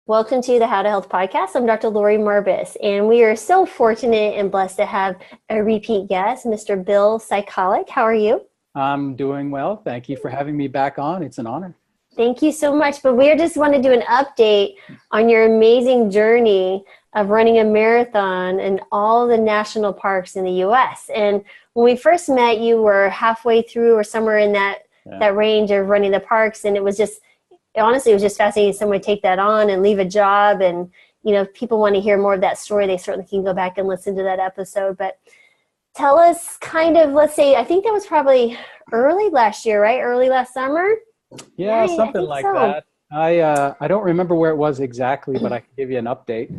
Welcome to the How to Health podcast. I'm Dr. Lori Marbus, and we are so fortunate and blessed to have a repeat guest, Mr. Bill Sycalik. How are you? I'm doing well. Thank you for having me back on. It's an honor. Thank you so much. But we just want to do an update on your amazing journey of running a marathon in all the national parks in the U.S. And when we first met, you were halfway through or somewhere in that range of running the parks, and it was just fascinating someone take that on and leave a job. And, if people want to hear more of that story, they certainly can go back and listen to that episode. But tell us let's say, I think that was probably early last year, right? Early last summer? Yeah, something like that. I don't remember where it was exactly, but I can give you an update.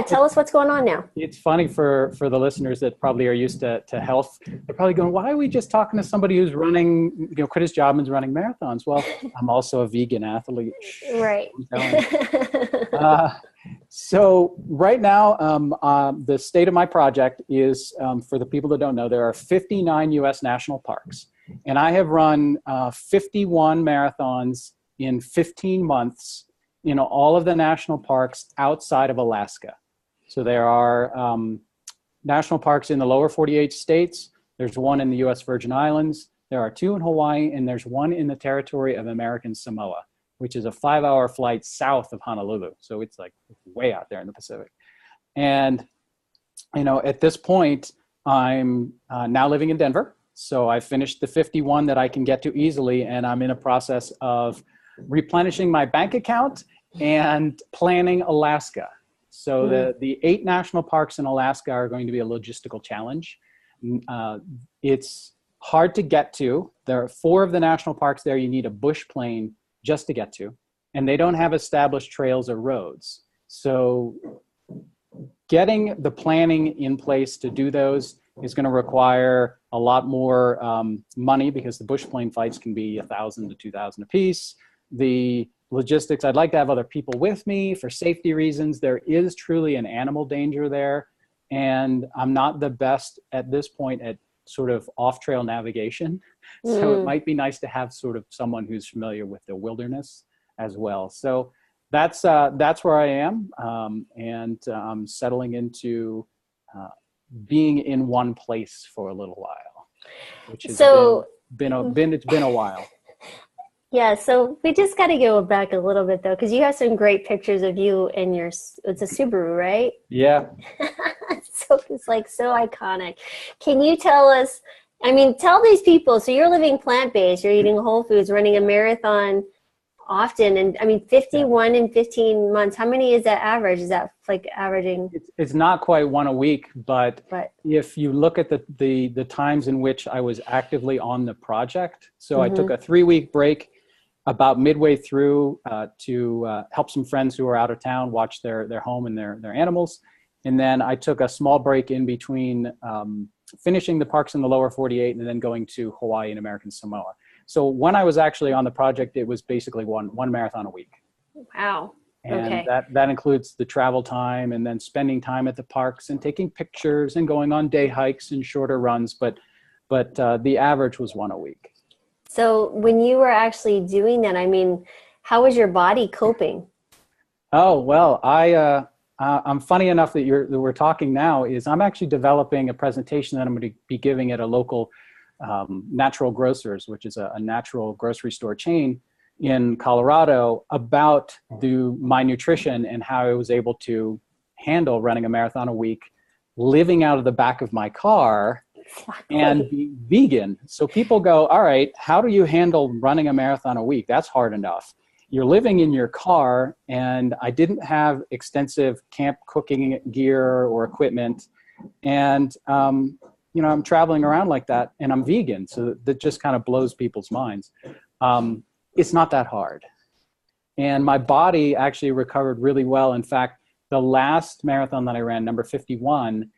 Tell us what's going on now. It's funny for the listeners that probably are used to health. They're probably going, why are we just talking to somebody who's running, quit his job and is running marathons? Well, I'm also a vegan athlete. Right. So right now, the state of my project is, for the people that don't know, there are 59 U.S. national parks. And I have run 51 marathons in 15 months in all of the national parks outside of Alaska. So there are national parks in the lower 48 states. There's one in the U.S. Virgin Islands. There are two in Hawaii, and there's one in the territory of American Samoa, which is a 5-hour flight south of Honolulu. So it's like way out there in the Pacific. And, at this point, I'm now living in Denver. So I finished the 51 that I can get to easily, and I'm in a process of replenishing my bank account and planning Alaska. So the 8 national parks in Alaska are going to be a logistical challenge. It's hard to get to. There are 4 of the national parks there you need a bush plane just to get to, and they don't have established trails or roads. So getting the planning in place to do those is going to require a lot more money, because the bush plane flights can be $1,000 to $2,000 a piece. The logistics, I'd like to have other people with me for safety reasons. There is truly an animal danger there, and I'm not the best at this point at sort of off-trail navigation. So it might be nice to have sort of someone who's familiar with the wilderness as well. So that's where I am, and I'm settling into being in one place for a little while, which has been a while. Yeah, so we just got to go back a little bit, though, because you have some great pictures of you in it's a Subaru, right? Yeah. So it's like so iconic. Can you tell us, tell these people, so you're living plant-based, you're eating whole foods, running a marathon often, and 51 in 15 months. How many is that average? Is that like averaging? It's not quite one a week, but if you look at the times in which I was actively on the project, so I took a 3-week break about midway through to help some friends who were out of town watch their home and their animals. And then I took a small break in between finishing the parks in the lower 48 and then going to Hawaii and American Samoa. So when I was actually on the project, it was basically one marathon a week. Wow. And that includes the travel time and then spending time at the parks and taking pictures and going on day hikes and shorter runs. But the average was one a week. So when you were actually doing that, how was your body coping? Oh, well, I'm funny enough that we're talking now. I'm actually developing a presentation that I'm going to be giving at a local Natural Grocers, which is a natural grocery store chain in Colorado, about my nutrition and how I was able to handle running a marathon a week, living out of the back of my car, and be vegan. So people go, all right, how do you handle running a marathon a week? That's hard enough. You're living in your car, and I didn't have extensive camp cooking gear or equipment. And, I'm traveling around like that, and I'm vegan. So that just kind of blows people's minds. It's not that hard. And my body actually recovered really well. In fact, the last marathon that I ran, number 51,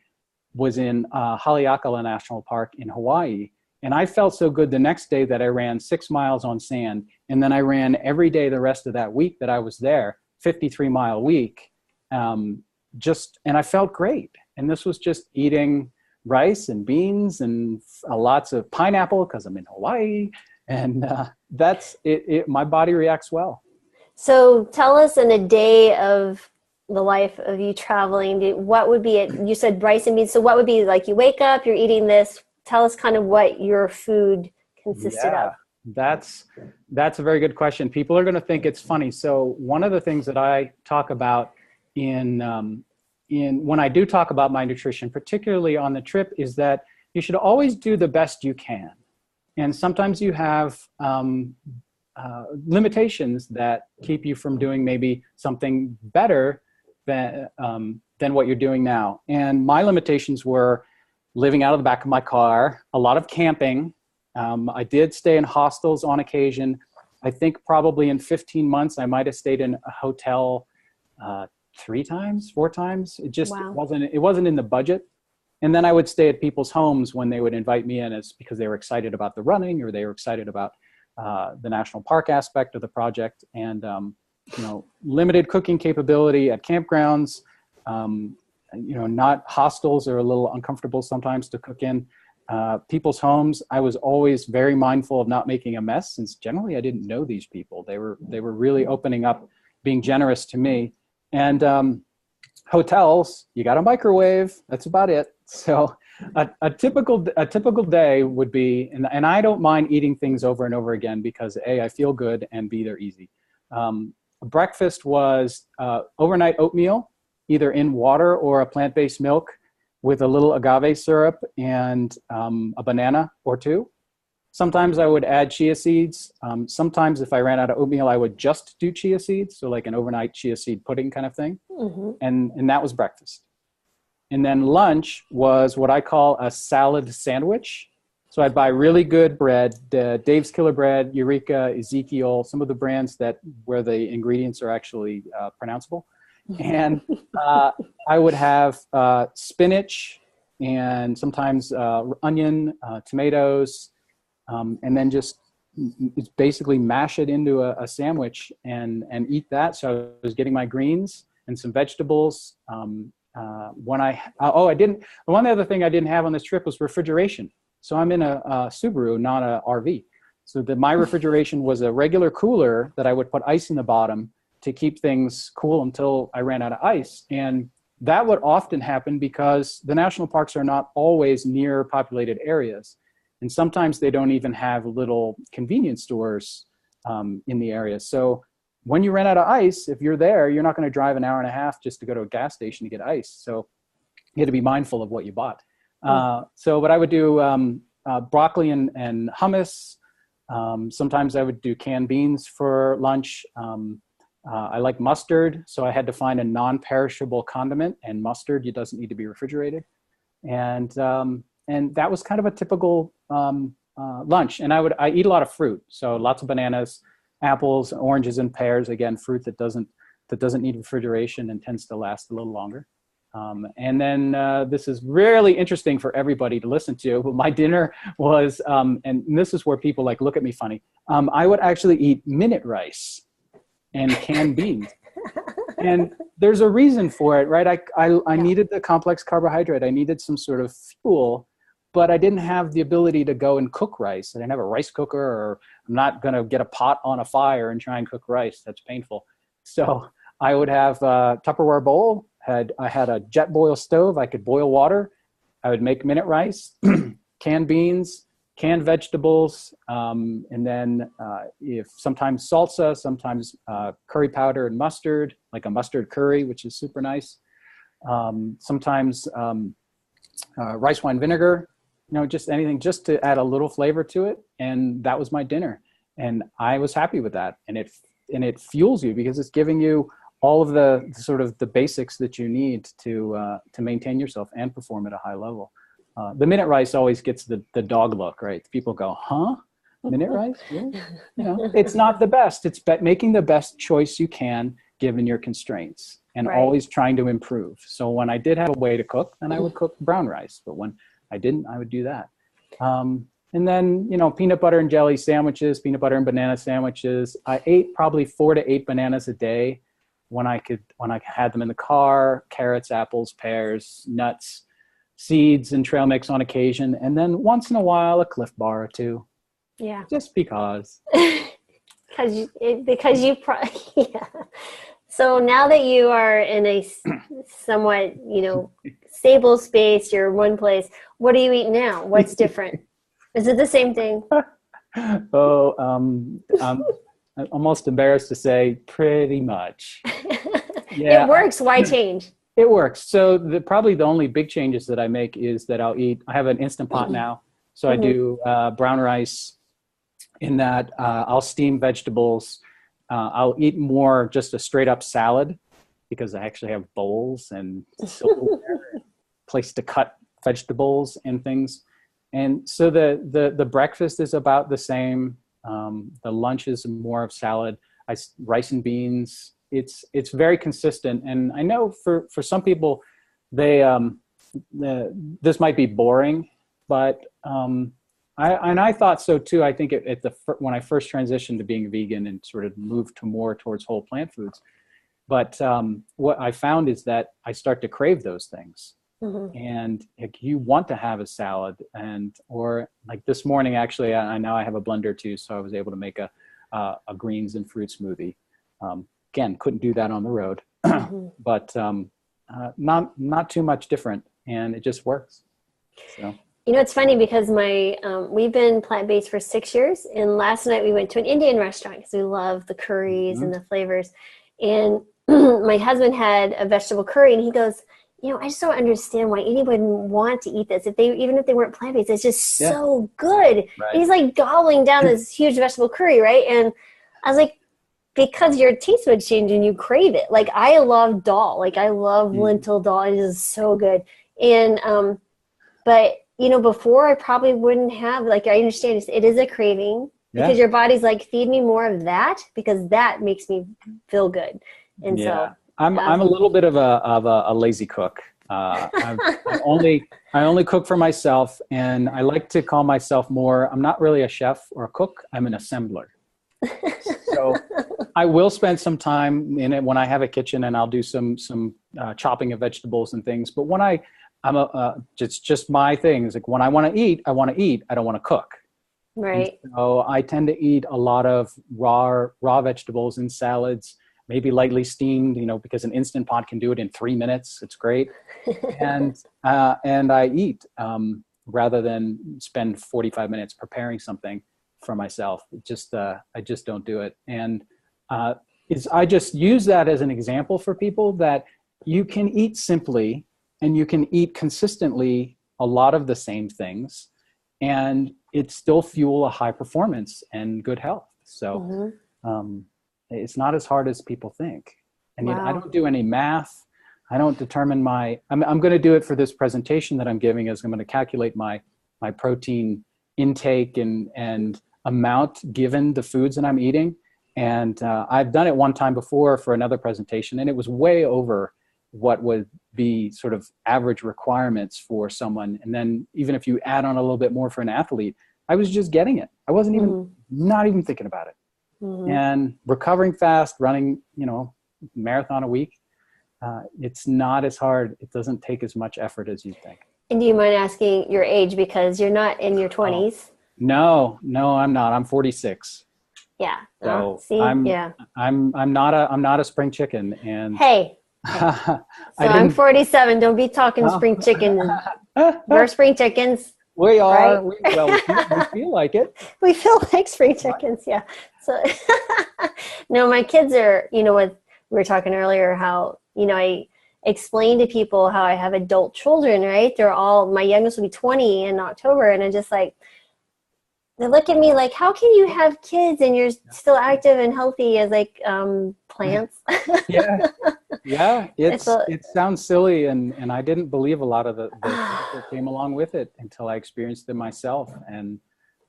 was in Haleakala National Park in Hawaii. And I felt so good the next day that I ran 6 miles on sand. And then I ran every day the rest of that week that I was there, 53-mile week. And I felt great. And this was just eating rice and beans and lots of pineapple because I'm in Hawaii. And that's it. My body reacts well. So tell us in a day of the life of you traveling, what would be it? You said rice and beans. So what would be like you wake up, you're eating this. Tell us kind of what your food consisted of. Yeah, that's a very good question. People are going to think it's funny. So one of the things that I talk about in when I do talk about my nutrition, particularly on the trip, is that you should always do the best you can. And sometimes you have limitations that keep you from doing maybe something better than what you're doing now. And my limitations were living out of the back of my car, a lot of camping. I did stay in hostels on occasion. I think probably in 15 months, I might have stayed in a hotel 3 times, 4 times. It just Wow. wasn't in the budget. And then I would stay at people's homes when they would invite me in, as because they were excited about the running or they were excited about the national park aspect of the project. And limited cooking capability at campgrounds. Not hostels are a little uncomfortable sometimes to cook in. People's homes, I was always very mindful of not making a mess, since generally I didn't know these people. They were really opening up, being generous to me. And hotels, you got a microwave. That's about it. So a typical day would be, and I don't mind eating things over and over again because A, I feel good, and B, they're easy. Breakfast was overnight oatmeal, either in water or a plant-based milk, with a little agave syrup and a banana or 2. Sometimes I would add chia seeds. Sometimes if I ran out of oatmeal, I would just do chia seeds. So like an overnight chia seed pudding kind of thing. Mm-hmm. And that was breakfast. And then lunch was what I call a salad sandwich. So I'd buy really good bread, Dave's Killer Bread, Eureka, Ezekiel, some of the brands where the ingredients are actually pronounceable. And I would have spinach and sometimes onion, tomatoes, and then just basically mash it into a sandwich and eat that. So I was getting my greens and some vegetables. One other thing I didn't have on this trip was refrigeration. So I'm in a Subaru, not a RV. So my refrigeration was a regular cooler that I would put ice in the bottom to keep things cool until I ran out of ice. And that would often happen because the national parks are not always near populated areas. And sometimes they don't even have little convenience stores in the area. So when you ran out of ice, if you're there, you're not going to drive an hour and a half just to go to a gas station to get ice. So you had to be mindful of what you bought. But I would do broccoli and hummus. Sometimes I would do canned beans for lunch. I like mustard, so I had to find a non-perishable condiment, and mustard, it doesn't need to be refrigerated. And that was kind of a typical lunch. And I eat a lot of fruit, so lots of bananas, apples, oranges, and pears. Again, fruit that doesn't need refrigeration and tends to last a little longer. And then this is really interesting for everybody to listen to, but my dinner was, and this is where people look at me funny. I would actually eat minute rice and canned beans. And there's a reason for it, right? I needed the complex carbohydrate. I needed some sort of fuel, but I didn't have the ability to go and cook rice. I didn't have a rice cooker, or I'm not going to get a pot on a fire and try and cook rice. That's painful. So I would have a Tupperware bowl. I had a jet boil stove. I could boil water. I would make minute rice, canned beans, canned vegetables, and then if sometimes salsa, sometimes curry powder and mustard, like a mustard curry, which is super nice. Sometimes rice wine vinegar, just anything just to add a little flavor to it. And that was my dinner. And I was happy with that. And it fuels you because it's giving you all of the sort of the basics that you need to maintain yourself and perform at a high level. The minute rice always gets the dog look, right? People go, huh? Minute rice? Really? It's not the best. It's making the best choice you can given your constraints, and always trying to improve. So when I did have a way to cook, then I would cook brown rice. But when I didn't, I would do that. And then, peanut butter and jelly sandwiches, peanut butter and banana sandwiches. I ate probably 4 to 8 bananas a day when I had them in the car, carrots, apples, pears, nuts, seeds, and trail mix on occasion. And then once in a while, a Cliff Bar or 2. Yeah. Just because. Yeah. So now that you are in a somewhat, stable space, you're one place, what do you eat now? What's different? Is it the same thing? Oh, I'm almost embarrassed to say pretty much. Yeah, It works. Why change? it works. So probably the only big changes that I make is that I have an Instant Pot now. So I do brown rice in that. I'll steam vegetables. I'll eat more just a straight up salad because I actually have bowls and silverware, place to cut vegetables and things. And so the breakfast is about the same. The lunch is more of salad. Rice and beans. It's very consistent. And I know for some people, this might be boring, but I thought so too. I think when I first transitioned to being vegan and sort of moved to more towards whole plant foods, but what I found is that I start to crave those things. And you want to have a salad, or like this morning, actually, I now I have a blender too, so I was able to make a greens and fruit smoothie. Again, couldn't do that on the road, but not too much different, and it just works. So. It's funny because we've been plant-based for 6 years, and last night we went to an Indian restaurant because we love the curries and the flavors. And my husband had a vegetable curry, and he goes, I just don't understand why anyone would want to eat this even if they weren't plant-based. It's just so good. Right. He's like gobbling down this huge vegetable curry, right? And I was like, because your taste buds change and you crave it. Like I love dal, like I love lentil dal. It is so good. And but before I probably wouldn't have, like, I understand it is a craving because your body's like, feed me more of that because that makes me feel good. And so I'm a little bit of a lazy cook. I only cook for myself, and I like to call myself more. I'm not really a chef or a cook. I'm an assembler. So I will spend some time in it when I have a kitchen, and I'll do some chopping of vegetables and things. But when it's just my thing. It's like when I want to eat, I want to eat. I don't want to cook. Right. And so I tend to eat a lot of raw vegetables in salads. Maybe lightly steamed, because an Instant Pot can do it in 3 minutes. It's great. And I eat rather than spend 45 minutes preparing something for myself. I just don't do it. And I just use that as an example for people that you can eat simply and you can eat consistently a lot of the same things and it still fuel a high performance and good health. So, it's not as hard as people think. And yet I don't do any math. I don't determine I'm going to do it for this presentation that I'm giving is I'm going to calculate my protein intake and amount given the foods that I'm eating. And I've done it one time before for another presentation, and it was way over what would be sort of average requirements for someone. And then even if you add on a little bit more for an athlete, I was just getting it. I wasn't not even thinking about it. And recovering fast, running, marathon a week, it's not as hard. It doesn't take as much effort as you think. And do you mind asking your age because you're not in your 20s? No, I'm not. I'm 46. Yeah. So see? I'm not a spring chicken. And hey. I'm 47. Don't be talking spring chicken. We're spring chickens. We are. Right? We feel like it. We feel like spring chickens, yeah. So, no, my kids are, what we were talking earlier, how, I explain to people how I have adult children, right? My youngest will be 20 in October. And I'm just like, they look at me like, how can you have kids and you're still active and healthy as like plants? Yeah. It sounds silly, and I didn't believe a lot of the that came along with it until I experienced it myself. And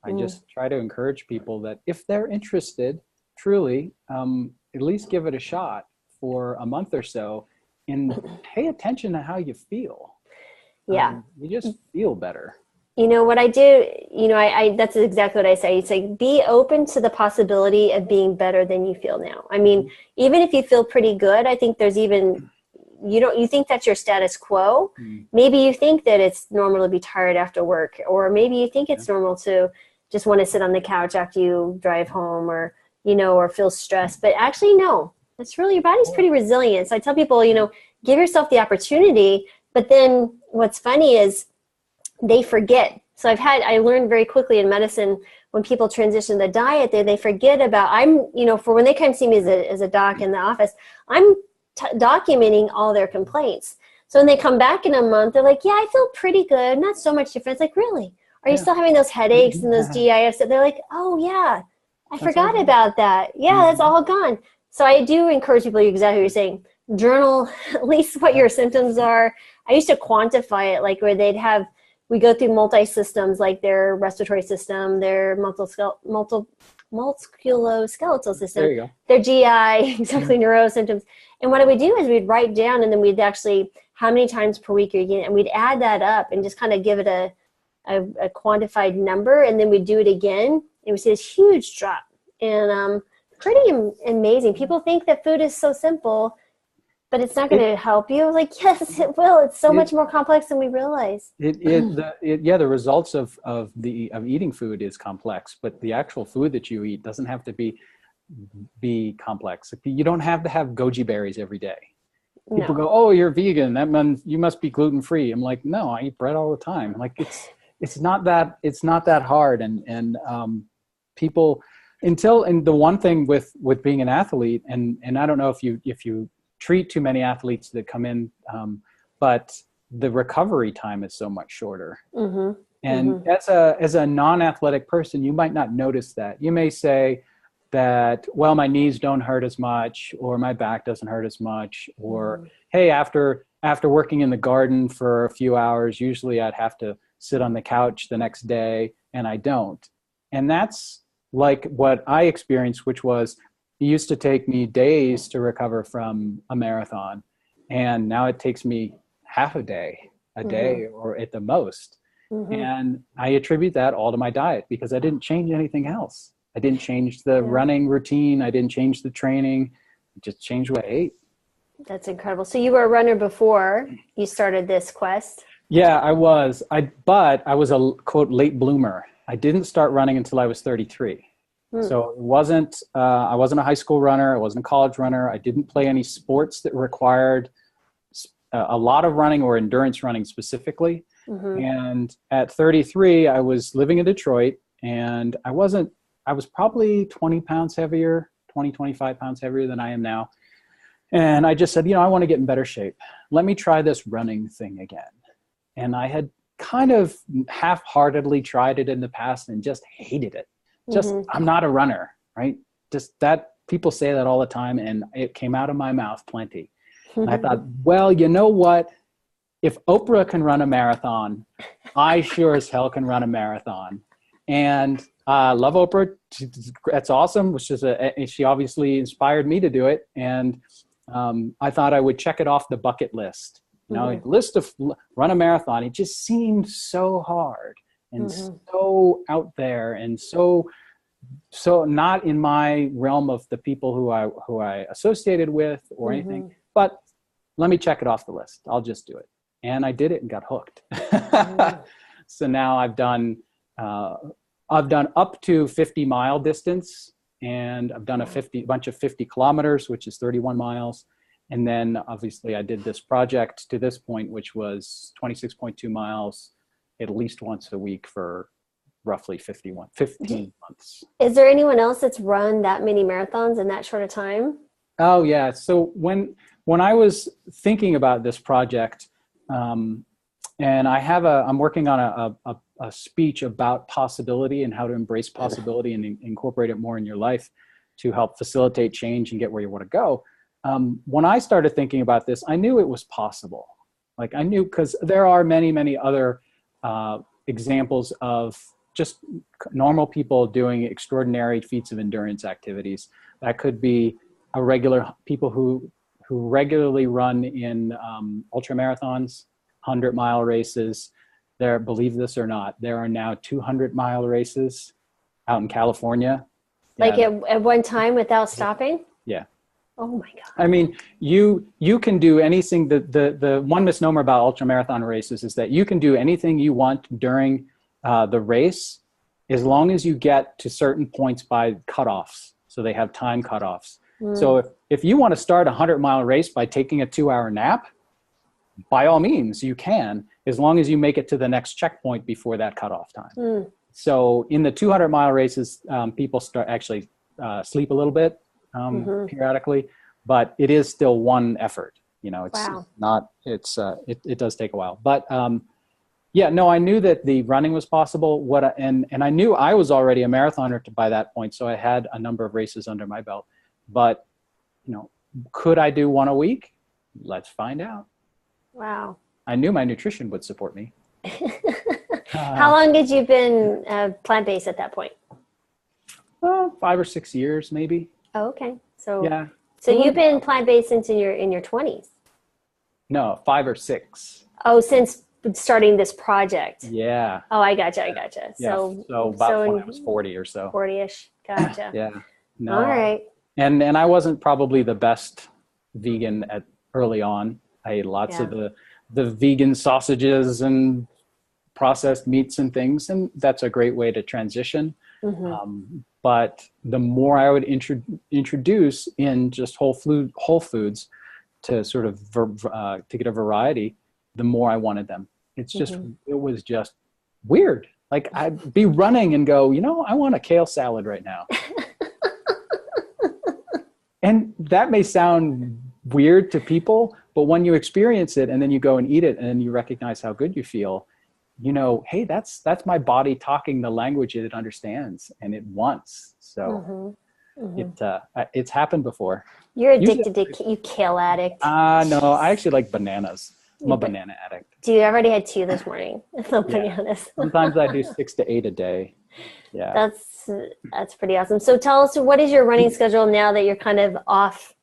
I just try to encourage people that if they're interested, truly, at least give it a shot for a month or so, and pay attention to how you feel. Yeah, you just feel better. What I do, I that's exactly what I say. It's like, be open to the possibility of being better than you feel now. I mean, even if you feel pretty good, I think there's even, you think that's your status quo. Maybe you think that it's normal to be tired after work, or maybe you think it's normal to just want to sit on the couch after you drive home, or, or feel stressed. But actually, no, it's really, your body's pretty resilient. So I tell people, give yourself the opportunity. But then what's funny is they forget. So I learned very quickly in medicine, when people transition the diet, they forget about, for when they come see me as a doc in the office, I'm documenting all their complaints. So when they come back in a month, they're like, yeah, I feel pretty good. Not so much difference. Like, really? Are you still having those headaches and those GI upset? They're like, oh yeah, I forgot about that. Yeah, that's all gone. So I do encourage people, exactly what you're saying, journal at least what your symptoms are. I used to quantify it, like where we go through multi-systems, like their respiratory system, their musculoskeletal system, their GI, exactly, neuro symptoms. And what I would do is we'd write down, and then we'd actually, how many times per week are you getting, and we'd add that up and just kind of give it a quantified number, and then we'd do it again, and we see this huge drop. And pretty amazing. People think that food is so simple, but it's not going to help you. Like, yes, it will. It's so much more complex than we realize. The results of eating food is complex, but the actual food that you eat doesn't have to be complex. You don't have to have goji berries every day. People go, oh, you're vegan, that means you must be gluten-free. I'm like, no, I eat bread all the time. Like, it's not that hard. And people, and the one thing with being an athlete, and I don't know if you treat too many athletes that come in, but the recovery time is so much shorter. Mm-hmm. And as a non-athletic person, you might not notice that. You may say that, well, my knees don't hurt as much, or my back doesn't hurt as much, or hey, after working in the garden for a few hours, usually I'd have to sit on the couch the next day, and I don't. And that's like what I experienced, which was, it used to take me days to recover from a marathon, and now it takes me half a day, or at the most. Mm-hmm. And I attribute that all to my diet, because I didn't change anything else. I didn't change the running routine. I didn't change the training. I just changed what I ate. That's incredible. So you were a runner before you started this quest? Yeah, I was. But I was a, quote, late bloomer. I didn't start running until I was 33. So it wasn't, I wasn't a high school runner. I wasn't a college runner. I didn't play any sports that required a lot of running or endurance running specifically. Mm-hmm. And at 33, I was living in Detroit, and I was probably 25 pounds heavier than I am now. And I just said, I want to get in better shape. Let me try this running thing again. And I had kind of half-heartedly tried it in the past and just hated it. I'm not a runner, right? Just that, people say that all the time, and it came out of my mouth plenty. And I thought, well, you know what? If Oprah can run a marathon, I sure as hell can run a marathon. And love Oprah. That's awesome. She obviously inspired me to do it. And I thought I would check it off the bucket list. List of run a marathon. It just seemed so hard and so out there, and so not in my realm of the people who I associated with or anything. But let me check it off the list. I'll just do it. And I did it and got hooked. So now I've done up to 50-mile distance, and I've done a bunch of 50 kilometers, which is 31 miles. And then obviously I did this project to this point, which was 26.2 miles at least once a week for roughly 15 months. Is there anyone else that's run that many marathons in that short of time? Oh yeah. So when I was thinking about this project, and I'm working on a speech about possibility and how to embrace possibility and incorporate it more in your life to help facilitate change and get where you want to go. When I started thinking about this, I knew it was possible. Like I knew, because there are many, many other examples of just normal people doing extraordinary feats of endurance activities. That could be people who regularly run in ultra marathons, 100-mile races. Believe this or not, there are now 200-mile races out in California. Like at one time without stopping? Yeah. Oh my God. I mean, you can do anything. The one misnomer about ultramarathon races is that you can do anything you want during the race, as long as you get to certain points by cutoffs. So they have time cutoffs. Mm. So if you want to start a 100-mile race by taking a 2-hour nap, by all means, you can, as long as you make it to the next checkpoint before that cutoff time. Mm. So in the 200-mile races, people sleep a little bit periodically, but it is still one effort. You know, it's not, it does take a while. But yeah, no, I knew that the running was possible. And I knew I was already a marathoner by that point, so I had a number of races under my belt. But, you know, could I do one a week? Let's find out. Wow. I knew my nutrition would support me. How long had you been plant-based at that point? 5 or 6 years, maybe. Oh, okay. So yeah. So you've been plant-based since in your 20s? No, 5 or 6. Oh, since starting this project. Yeah. Oh, I gotcha. Yeah. So about when I was 40 or so. 40-ish. Gotcha. Yeah. No. All right. And I wasn't probably the best vegan early on. I ate lots of the vegan sausages and processed meats and things, and that's a great way to transition. But the more I would introduce in just whole foods to sort of to get a variety, the more I wanted them. It's just it was just weird. Like I'd be running and go, you know, I want a kale salad right now. And that may sound weird to people, but when you experience it and then you go and eat it and then you recognize how good you feel, you know, hey, that's my body talking the language it understands and it wants. So it's happened before. You're addicted you kale addict. No, I actually like bananas. I'm a banana addict. Do you already had 2 this morning? Bananas. Sometimes I do 6 to 8 a day. Yeah. That's pretty awesome. So tell us, what is your running schedule now that you're kind of off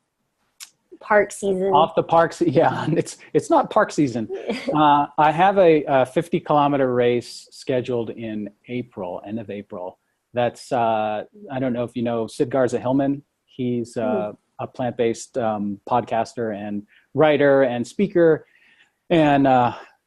park season? Off the parks, yeah. It's not park season. I have a 50-kilometer race scheduled in April, end of April. That's I don't know if you know Sid Garza-Hillman. He's a plant-based podcaster and writer and speaker, and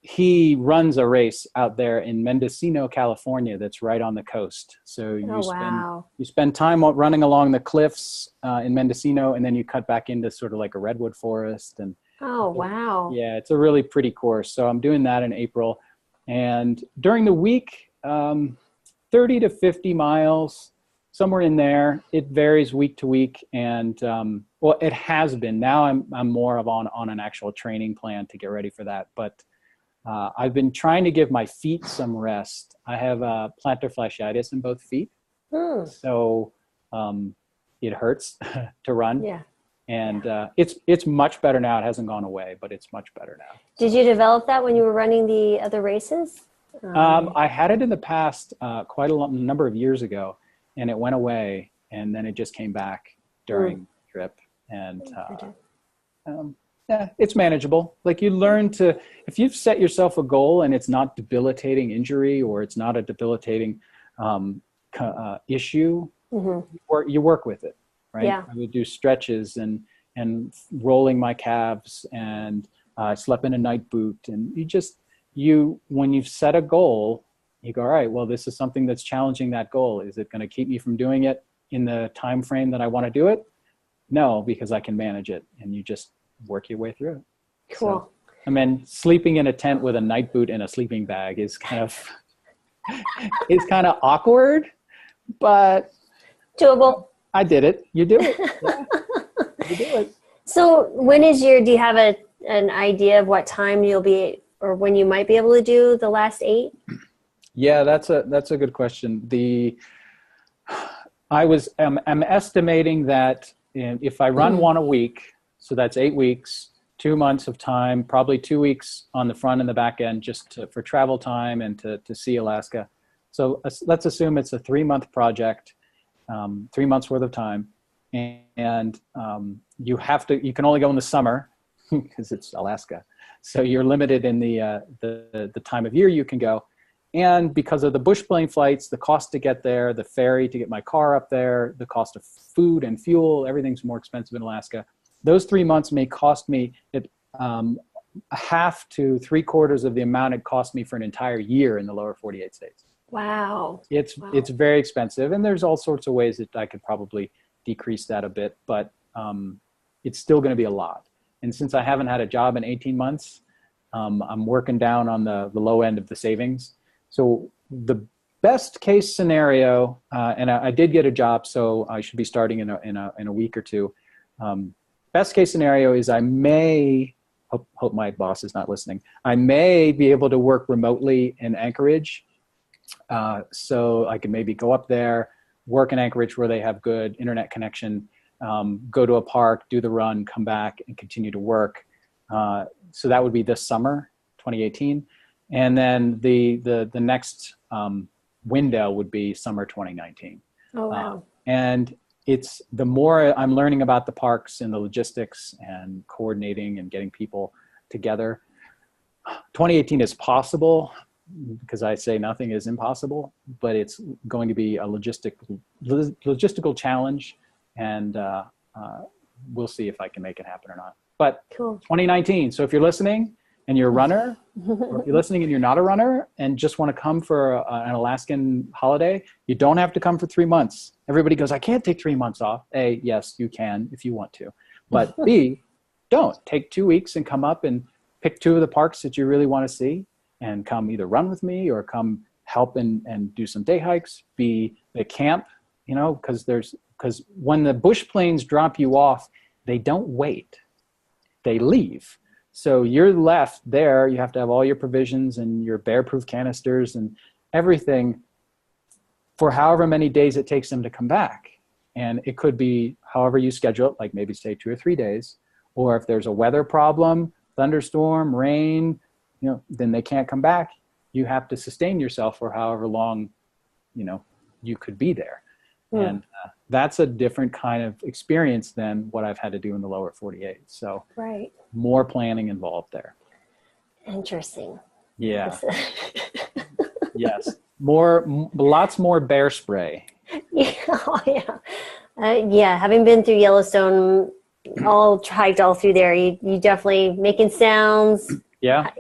he runs a race out there in Mendocino, California, that's right on the coast. So you spend time running along the cliffs in Mendocino, and then you cut back into sort of like a redwood forest. And yeah, it's a really pretty course. So I'm doing that in April, and during the week, 30 to 50 miles, somewhere in there. It varies week to week, and well, it has been. Now I'm more of on an actual training plan to get ready for that, but. I've been trying to give my feet some rest. I have plantar fasciitis in both feet. So it hurts to run. Yeah. And it's much better now. It hasn't gone away, but it's much better now. Did you develop that when you were running the other races? I had it in the past quite a number of years ago, and it went away, and then it just came back during the trip. And yeah, it's manageable. Like you learn to, if you've set yourself a goal and it's not debilitating injury or it's not a debilitating issue, you work with it, right? Yeah. I would do stretches and rolling my calves, and I slept in a night boot. And when you've set a goal, you go, all right, well, this is something that's challenging that goal. Is it going to keep me from doing it in the time frame that I want to do it? No, because I can manage it. And you just work your way through it. Cool. So, I mean, sleeping in a tent with a night boot and a sleeping bag is kind of awkward, but doable. I did it. You do it. Yeah. You do it. So do you have an idea of what time you'll be, or when you might be able to do the last 8? Yeah, that's a good question. I'm estimating that if I run one a week, so that's 8 weeks, 2 months of time, probably 2 weeks on the front and the back end, just for travel time and to see Alaska. So let's assume it's a 3-month project, 3 months worth of time. And you can only go in the summer because it's Alaska. So you're limited in the time of year you can go. And because of the bush plane flights, the cost to get there, the ferry to get my car up there, the cost of food and fuel, everything's more expensive in Alaska. Those 3 months may cost me half to 3/4 of the amount it cost me for an entire year in the lower 48 states. Wow. It's very expensive, and there's all sorts of ways that I could probably decrease that a bit, but it's still going to be a lot. And since I haven't had a job in 18 months, I'm working down on the low end of the savings. So the best case scenario, and I did get a job, so I should be starting in a week or two. Best case scenario is I may, hope my boss is not listening, I may be able to work remotely in Anchorage. So I can maybe go up there, work in Anchorage where they have good internet connection, go to a park, do the run, come back and continue to work. So that would be this summer, 2018. And then the next window would be summer 2019. Oh, wow. And it's the more I'm learning about the parks and the logistics and coordinating and getting people together. 2018 is possible, because I say nothing is impossible, but it's going to be a logistical challenge, and we'll see if I can make it happen or not. But cool. 2019. So if you're listening and you're a runner, or if you're listening and you're not a runner and just want to come for an Alaskan holiday, you don't have to come for 3 months. Everybody goes, I can't take 3 months off. A, yes, you can if you want to. But B, don't. Take 2 weeks and come up and pick 2 of the parks that you really want to see and come either run with me or come help and do some day hikes. B, the camp, because when the bush planes drop you off, they don't wait. They leave. So you're left there. You have to have all your provisions and your bear-proof canisters and everything for however many days it takes them to come back. And it could be however you schedule it, like maybe say 2 or 3 days. Or if there's a weather problem, thunderstorm, rain, then they can't come back. You have to sustain yourself for however long, you could be there. And that's a different kind of experience than what I've had to do in the lower 48. So right. More planning involved there. Interesting. Yeah. Yes. Lots more bear spray. Yeah. Oh, yeah. Yeah. Having been through Yellowstone, hiked all through there, you definitely making sounds. Yeah.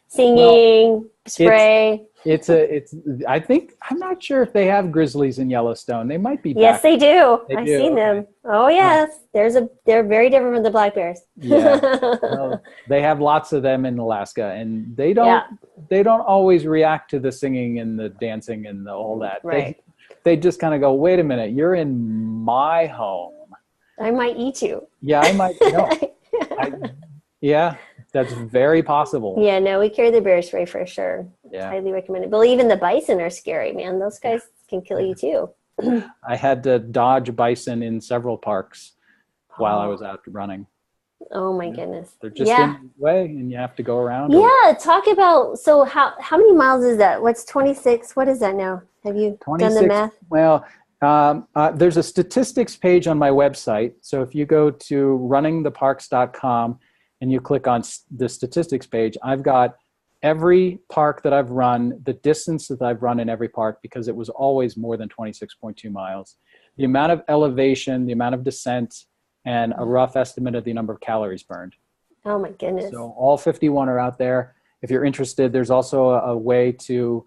Singing, spray. I'm not sure if they have grizzlies in Yellowstone. They might be. Yes, they do. I've do. seen them. Oh yes, they're very different from the black bears. Yeah, well, they have lots of them in Alaska, and they don't always react to the singing and the dancing and all that. Right. They just kind of go, wait a minute, you're in my home. I might eat you. Yeah, I might. No. Yeah. That's very possible. Yeah, no, we carry the bear spray for sure. Yeah. Highly recommended. But even the bison are scary, man. Those guys can kill you too. I had to dodge bison in several parks while I was out running. Oh my goodness. They're just in the way and you have to go around. Yeah, talk about, so how many miles is that? What's 26? What is that now? Have you done the math? Well, there's a statistics page on my website. So if you go to runningtheparks.com, and you click on the statistics page, I've got every park that I've run, the distance that I've run in every park, because it was always more than 26.2 miles, the amount of elevation, the amount of descent, and a rough estimate of the number of calories burned. Oh my goodness. So all 51 are out there. If you're interested, there's also a way to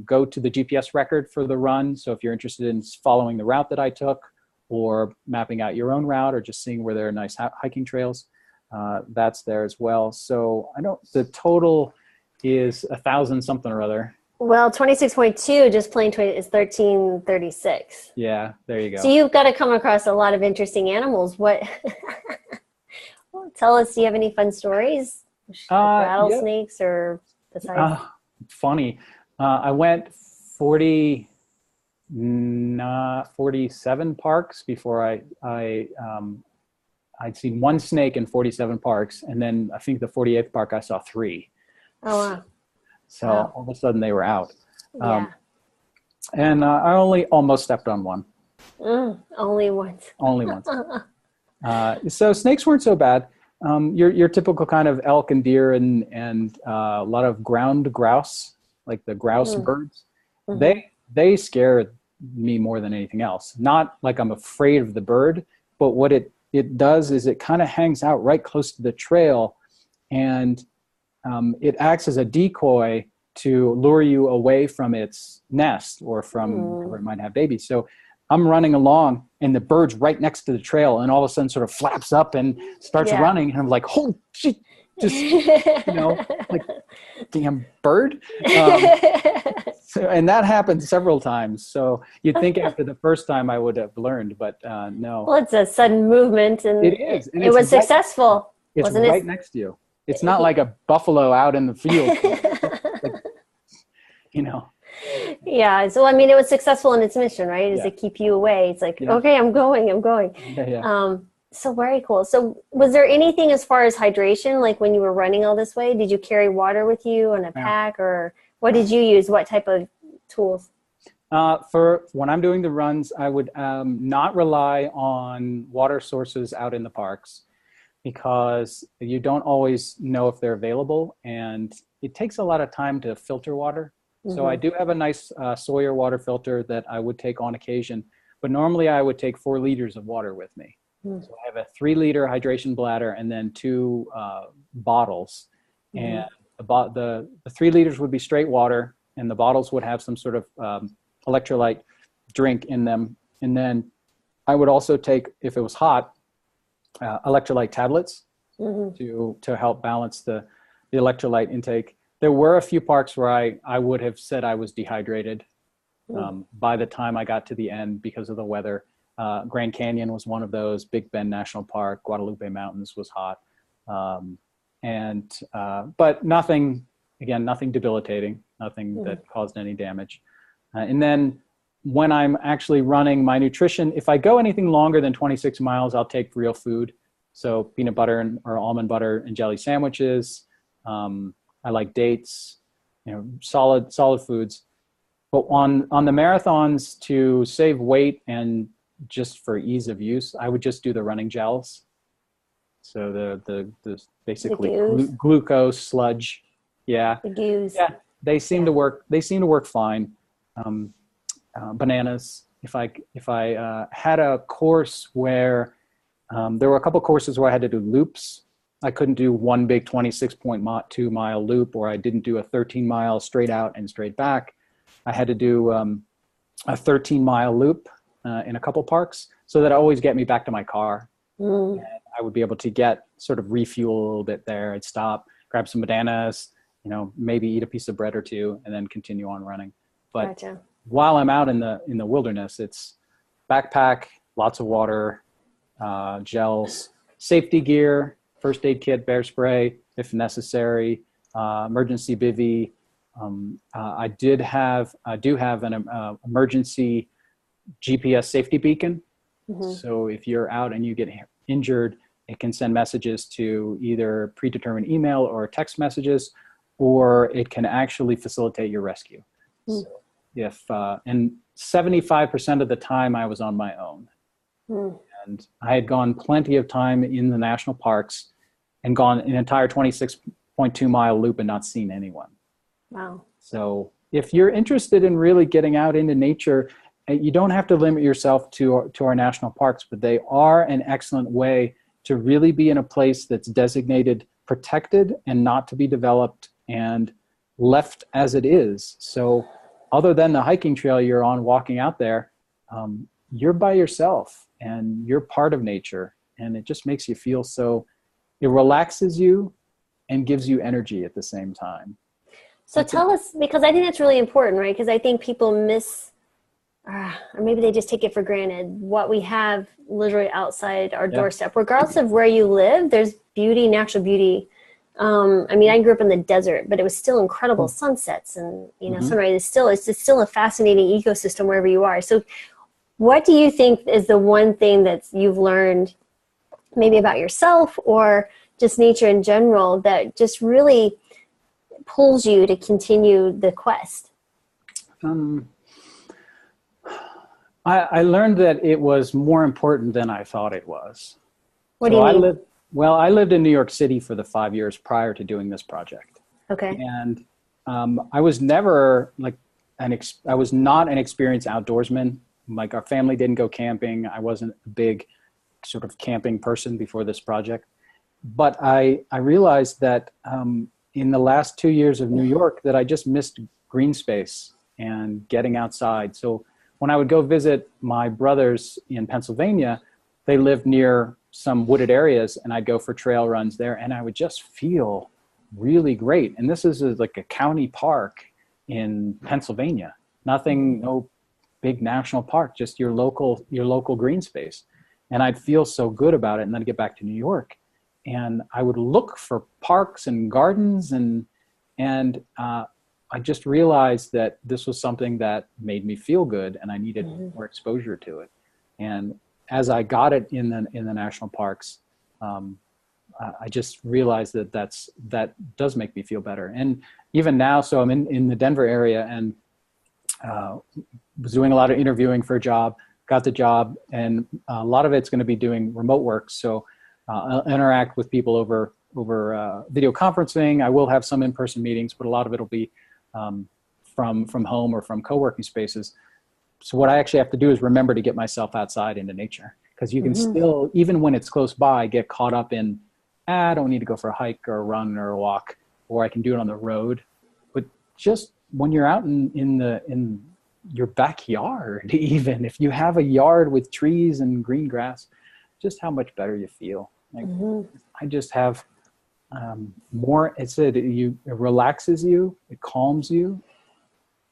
go to the GPS record for the run. So if you're interested in following the route that I took, or mapping out your own route, or just seeing where there are nice hiking trails, that's there as well. So the total is 1,000 something or other. Well, 26.2, just plain 20 is 1336. Yeah, there you go. So you've got to come across a lot of interesting animals. What? Well, tell us, do you have any fun stories? Rattlesnakes or besides? Funny. I went 47 parks before I'd seen one snake in 47 parks, and then I think the 48th park I saw 3. Oh wow! So all of a sudden they were out. Yeah. And I only almost stepped on one. Only once. Only once. So snakes weren't so bad. Your typical kind of elk and deer and a lot of ground grouse, like the grouse birds. Mm-hmm. They scare me more than anything else. Not like I'm afraid of the bird, but what it does is it kind of hangs out right close to the trail, and it acts as a decoy to lure you away from its nest or from where it might have babies. So I'm running along and the bird's right next to the trail and all of a sudden sort of flaps up and starts running. And I'm like, holy shit, just, like, damn bird. And that happened several times. So you'd think after the first time I would have learned, but no. Well, it's a sudden movement, and it is. And it was successful. It's wasn't right next to you. It's not like a buffalo out in the field. Yeah. So, I mean, it was successful in its mission, right? Is Yeah. to keep you away. It's like, okay, I'm going. Yeah. So very cool. So was there anything as far as hydration, like when you were running all this way, did you carry water with you in a pack, or what did you use? What type of tools? For when I'm doing the runs, I would not rely on water sources out in the parks because you don't always know if they're available, and it takes a lot of time to filter water. So I do have a nice Sawyer water filter that I would take on occasion, but normally I would take 4 liters of water with me. So I have a 3-liter hydration bladder and then 2 bottles. And the 3 liters would be straight water, and the bottles would have some sort of electrolyte drink in them. And then I would also take, if it was hot, electrolyte tablets to help balance the electrolyte intake. There were a few parks where I would have said I was dehydrated by the time I got to the end because of the weather. Grand Canyon was one of those. Big Bend National Park, Guadalupe Mountains was hot. But nothing debilitating, nothing that caused any damage. And then when I'm actually running my nutrition, if I go anything longer than 26 miles, I'll take real food. So peanut butter or almond butter and jelly sandwiches. I like dates, solid foods. But on the marathons, to save weight and just for ease of use, I would just do the running gels. So the basically glucose sludge. Yeah. The goos. Yeah. They seem to work. They seem to work fine. Bananas. If I had a course where there were a couple courses where I had to do loops. I couldn't do one big 26.2 mile loop, or I didn't do a 13 mile straight out and straight back. I had to do a 13 mile loop in a couple parks, so that always get me back to my car. And I would be able to sort of refuel a little bit there. I'd stop, grab some bananas, maybe eat a piece of bread or two, and then continue on running. But while I'm out in the wilderness, it's backpack, lots of water, gels, safety gear, first aid kit, bear spray if necessary, emergency bivy. I do have an emergency GPS safety beacon. So if you're out and you get injured, it can send messages to either predetermined email or text messages, or it can actually facilitate your rescue. So and 75% of the time I was on my own. And I had gone plenty of time in the national parks and gone an entire 26.2 mile loop and not seen anyone. Wow. So if you're interested in really getting out into nature, you don't have to limit yourself to our national parks, but they are an excellent way to really be in a place that's designated protected and not to be developed and left as it is. So other than the hiking trail you're on walking out there, you're by yourself and you're part of nature, and it just makes you feel so, it relaxes you and gives you energy at the same time. So tell us, because I think that's really important, right? Because I think people miss, or maybe they just take it for granted, what we have literally outside our doorstep. Regardless of where you live, there's beauty, natural beauty. I mean, I grew up in the desert, but it was still incredible sunsets and, sunrise. It's still a fascinating ecosystem wherever you are. So what do you think is the one thing that you've learned maybe about yourself or just nature in general that just really pulls you to continue the quest? I learned that it was more important than I thought it was. What do you mean? I lived in New York City for the 5 years prior to doing this project. Okay. And I was never I was not an experienced outdoorsman. Like, our family didn't go camping. I wasn't a big sort of camping person before this project. But I realized that in the last 2 years of New York that I just missed green space and getting outside. So when I would go visit my brothers in Pennsylvania, they lived near some wooded areas, and I'd go for trail runs there, and I would just feel really great. And this is like a county park in Pennsylvania, no big national park, just your local green space. And I'd feel so good about it. And then I'd get back to New York, and I would look for parks and gardens, and I just realized that this was something that made me feel good, and I needed more exposure to it. And as I got it in the national parks, I just realized that does make me feel better. And even now, so I'm in the Denver area, and was doing a lot of interviewing for a job, got the job, and a lot of it's going to be doing remote work. So I'll interact with people over video conferencing. I will have some in-person meetings, but a lot of it will be from home or from co-working spaces. So what I actually have to do is remember to get myself outside into nature, because you can still, even when it's close by, get caught up in, I don't need to go for a hike or a run or a walk, or I can do it on the road. But just when you're out in your backyard, even if you have a yard with trees and green grass, just how much better you feel. Like, I just have more, it relaxes you, it calms you,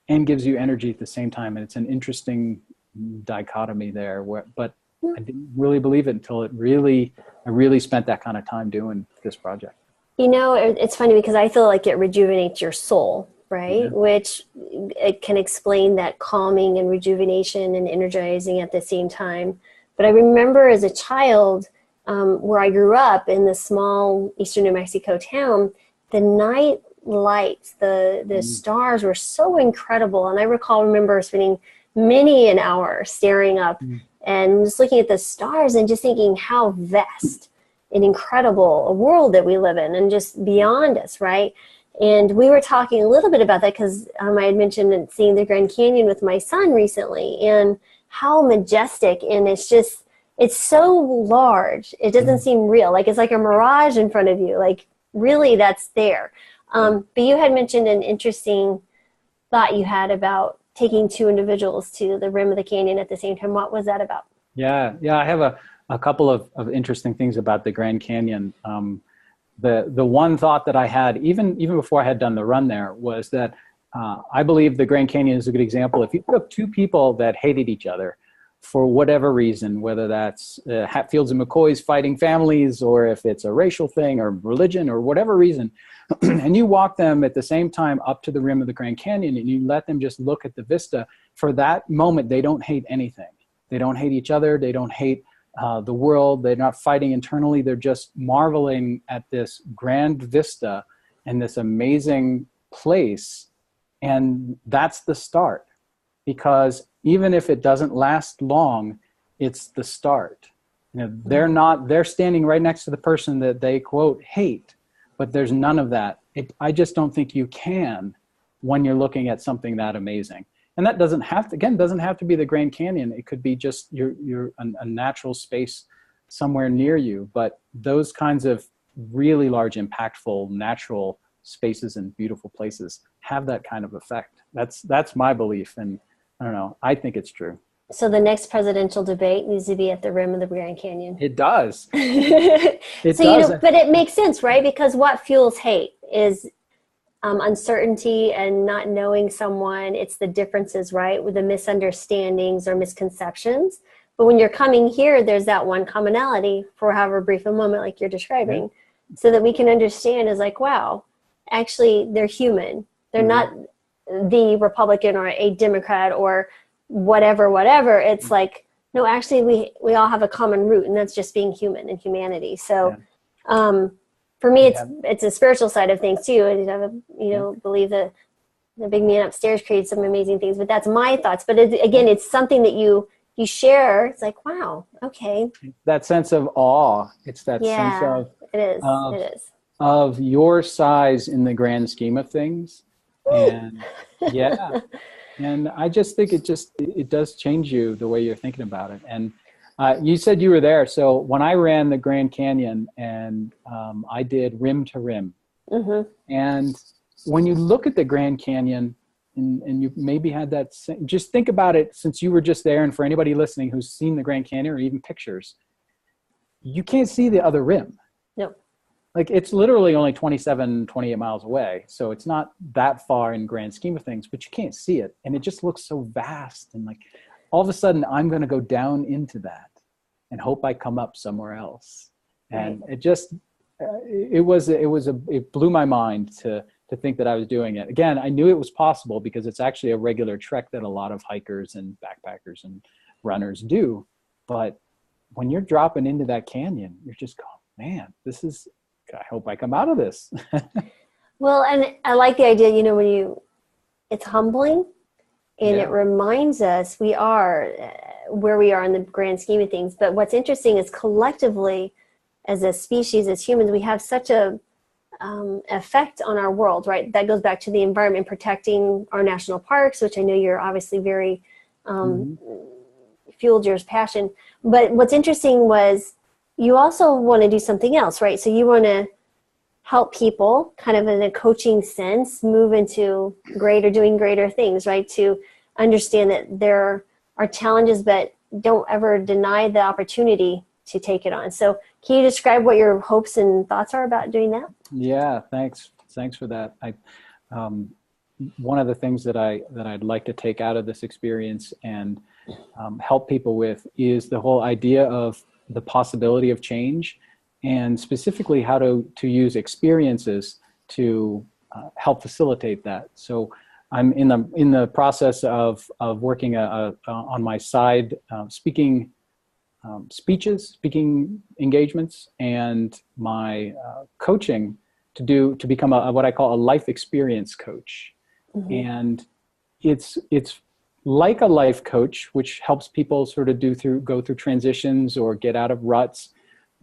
and gives you energy at the same time. And it's an interesting dichotomy there, but I didn't really believe it until I really spent that kind of time doing this project. You know, it's funny because I feel like it rejuvenates your soul, right? Mm-hmm. Which it can explain that calming and rejuvenation and energizing at the same time. But I remember as a child, where I grew up in the small eastern New Mexico town, the night lights, the stars were so incredible. And I remember spending many an hour staring up and just looking at the stars and just thinking how vast and incredible a world that we live in and just beyond us, right? And we were talking a little bit about that because I had mentioned seeing the Grand Canyon with my son recently, and how majestic, and it's so large. It doesn't seem real. Like it's like a mirage in front of you. Like really that's there. But you had mentioned an interesting thought you had about taking two individuals to the rim of the canyon at the same time. What was that about? Yeah, I have a couple of interesting things about the Grand Canyon. The one thought that I had, even before I had done the run there, was that I believe the Grand Canyon is a good example. If you took two people that hated each other for whatever reason, whether that's Hatfields and McCoys fighting families, or if it's a racial thing or religion or whatever reason, and you walk them at the same time up to the rim of the Grand Canyon and you let them just look at the vista, for that moment, they don't hate anything. They don't hate each other. They don't hate the world. They're not fighting internally. They're just marveling at this grand vista and this amazing place. And that's the start, because even if it doesn't last long, it's the start. You know, they're standing right next to the person that they quote hate, but there's none of that. I just don't think you can when you're looking at something that amazing. And that doesn't have to be the Grand Canyon. It could be just a natural space somewhere near you. But those kinds of really large, impactful, natural spaces and beautiful places have that kind of effect. That's my belief. And I don't know, I think it's true. So the next presidential debate needs to be at the rim of the Grand Canyon. It does. But it makes sense, right? Because what fuels hate is uncertainty and not knowing someone. It's the differences, right? With the misunderstandings or misconceptions. But when you're coming here, there's that one commonality for however brief a moment like you're describing, so that we can understand is like, wow, actually they're human. They're not the Republican or a Democrat or whatever. It's like, no, actually we all have a common root, and that's just being human and humanity. So for me, it's a spiritual side of things too. And I believe that the big man upstairs creates some amazing things, but that's my thoughts. But it's something that you share. It's like, wow, okay. That sense of awe. It's that sense of, it is of your size in the grand scheme of things. And and I just think it does change you the way you're thinking about it. And you said you were there. So when I ran the Grand Canyon, and I did rim to rim, and when you look at the Grand Canyon, and you maybe had that, just think about it since you were just there, and for anybody listening who's seen the Grand Canyon or even pictures, you can't see the other rim. No. Like it's literally only 27, 28 miles away. So it's not that far in grand scheme of things, but you can't see it. And it just looks so vast. And like all of a sudden I'm going to go down into that and hope I come up somewhere else. And it just, it blew my mind to think that I was doing it. Again, I knew it was possible because it's actually a regular trek that a lot of hikers and backpackers and runners do. But when you're dropping into that canyon, you're just going, man, I hope I come out of this. Well, and I like the idea, it's humbling and it reminds us we are where we are in the grand scheme of things. But what's interesting is collectively, as a species, as humans, we have such a effect on our world, right? That goes back to the environment, protecting our national parks, which I know you're obviously very fueled your passion. But what's interesting was you also want to do something else, right? So you want to help people kind of in a coaching sense move into doing greater things, right? To understand that there are challenges, but don't ever deny the opportunity to take it on. So can you describe what your hopes and thoughts are about doing that? Yeah, thanks for that. One of the things that I'd like to take out of this experience and help people with is the whole idea of the possibility of change, and specifically how to use experiences to help facilitate that. So I'm in the process of working on my side speaking engagements, and my coaching to become what I call a life experience coach. Mm-hmm. And it's like a life coach, which helps people sort of go through transitions or get out of ruts.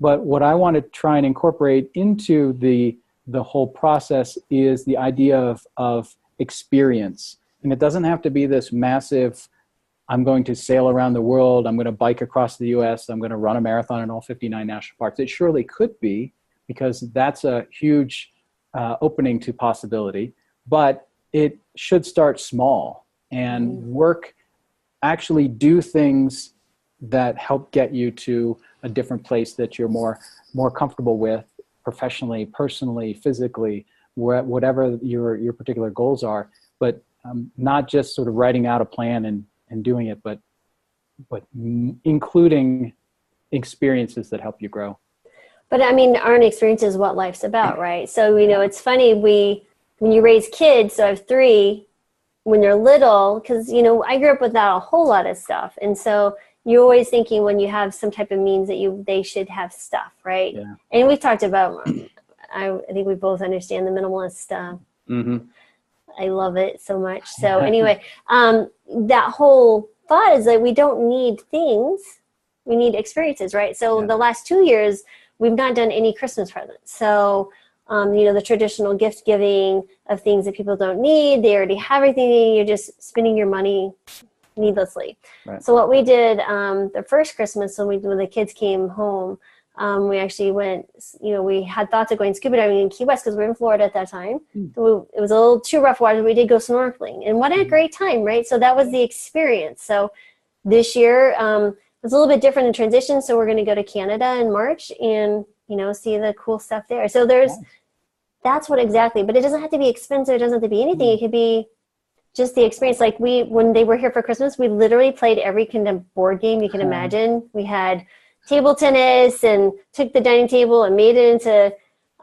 But what I want to try and incorporate into the whole process is the idea of experience. And it doesn't have to be this massive, I'm going to sail around the world, I'm going to bike across the US, I'm going to run a marathon in all 59 national parks. It surely could be, because that's a huge opening to possibility. But it should start small and actually do things that help get you to a different place that you're more comfortable with professionally, personally, physically, whatever your particular goals are, but not just sort of writing out a plan and doing it, but including experiences that help you grow. But I mean, aren't experiences what life's about, right? So, it's funny, when you raise kids, so I have 3, when they're little, because, I grew up without a whole lot of stuff. And so you're always thinking when you have some type of means that they should have stuff, right? Yeah. And we've talked about, I think we both understand the minimalist stuff. Mm-hmm. I love it so much. So anyway, that whole thought is that we don't need things. We need experiences, right? So the last 2 years, we've not done any Christmas presents. So, the traditional gift giving of things that people don't need, they already have everything, you're just spending your money needlessly. Right. So what we did the first Christmas when the kids came home, we actually went, we had thoughts of going scuba diving in Key West because we were in Florida at that time. So it was a little too rough water. We did go snorkeling, and what a great time, right? So that was the experience. So this year it was a little bit different in transition. So we're going to go to Canada in March and, see the cool stuff there. So that's what exactly, but it doesn't have to be expensive. It doesn't have to be anything. It could be just the experience. Like when they were here for Christmas, we literally played every kind of board game you can imagine. We had table tennis and took the dining table and made it into,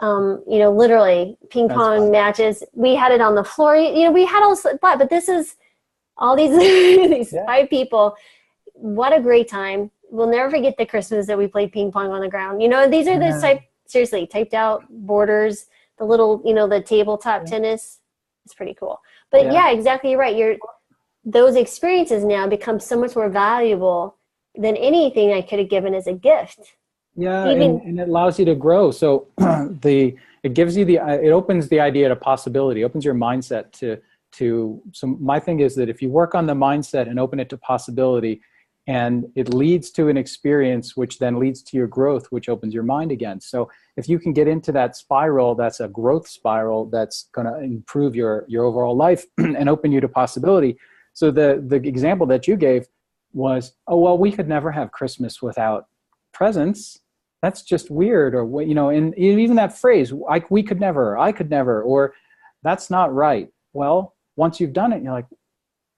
literally ping pong matches. We had it on the floor. We had all, but this is all these, these 5 people. What a great time. We'll never forget the Christmas that we played ping pong on the ground. These are the typed out borders, the little, the tabletop tennis. It's pretty cool. But exactly right. Those experiences now become so much more valuable than anything I could have given as a gift. Yeah, and it allows you to grow. So it gives you it opens the idea to possibility, opens your mindset to so my thing is that if you work on the mindset and open it to possibility, And it leads to an experience, which then leads to your growth, which opens your mind again. So if you can get into that spiral, that's a growth spiral that's going to improve your overall life and open you to possibility. So the example that you gave was, oh, well, we could never have Christmas without presents. That's just weird. Or, you know, and even that phrase, we could never, I could never, or that's not right. Well, once you've done it, you're like,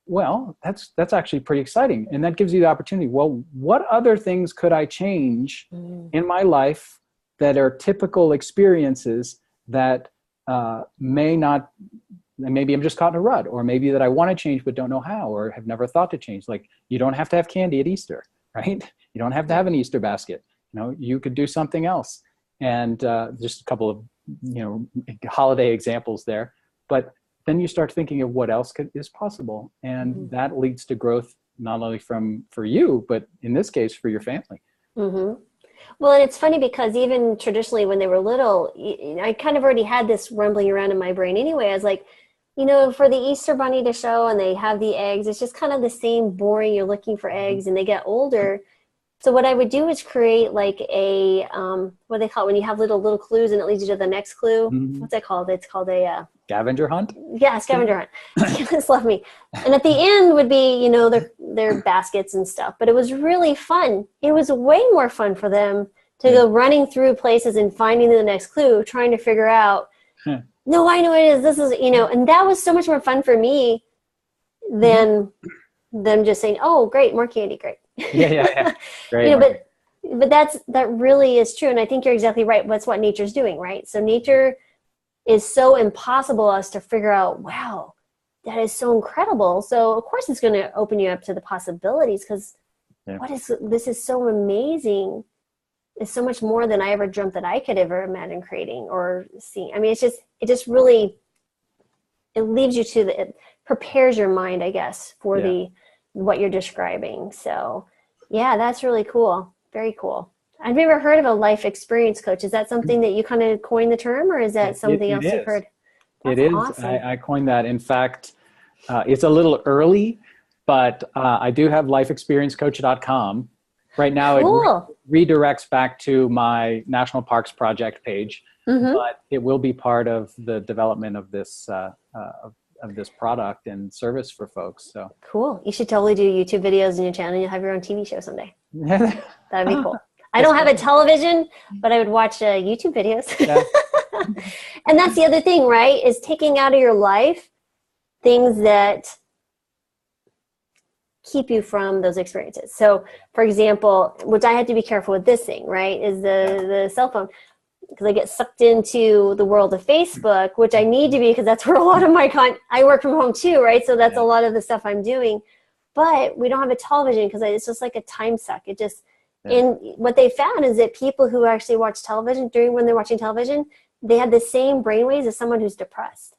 well, that's actually pretty exciting. And that gives you the opportunity. Well, what other things could I change in my life that are typical experiences that maybe I'm just caught in a rut, or maybe that I want to change but don't know how, or have never thought to change. Like, you don't have to have candy at Easter, right? You don't have to have an Easter basket. You know, you could do something else. And just a couple of, you know, holiday examples there. But then you start thinking of what else is possible. And that leads to growth, not only for you, but in this case, for your family. Mm-hmm. Well, and it's funny because even traditionally when they were little, I kind of already had this rumbling around in my brain anyway. I was like, you know, for the Easter bunny to show and they have the eggs, it's just kind of the same boring, you're looking for eggs, and they get older. So what I would do is create like a, what do they call it when you have little clues and it leads you to the next clue? What's that called? It's called a... Scavenger hunt? Yeah, scavenger hunt. Just love me. And at the end would be, you know, their baskets and stuff. But it was really fun. It was way more fun for them to go running through places and finding the next clue, trying to figure out, no, I know what it is. This is, you know, and that was so much more fun for me than them just saying, oh, great, more candy, great. Yeah. Great. You know, but that really is true. And I think you're exactly right. That's what nature's doing, right? So nature is so impossible as to figure out, wow, that is so incredible. So of course it's going to open you up to the possibilities, because this is so amazing. It's so much more than I ever dreamt that I could ever imagine creating or seeing. I mean, it just really, it leaves you to it prepares your mind, I guess, for what you're describing. So yeah, that's really cool. Very cool. I've never heard of a life experience coach. Is that something that you kind of coined the term, or is that something else you've heard? That's awesome. I coined that. In fact, it's a little early, but I do have lifeexperiencecoach.com. Right now, it redirects back to my National Parks Project page, but it will be part of the development of this product and service for folks. So cool. You should totally do YouTube videos on your channel. You'll have your own TV show someday. That'd be cool. I don't have a television, but I would watch YouTube videos. Yeah. And that's the other thing, right? Is taking out of your life things that keep you from those experiences. So, for example, which I had to be careful with this thing, right, is the cell phone. Because I get sucked into the world of Facebook, which I need to be, because that's where a lot of my I work from home too, right? So that's a lot of the stuff I'm doing. But we don't have a television because it's just like a time suck. It just... And what they found is that people who actually watch television when they're watching television, they have the same brainwaves as someone who's depressed.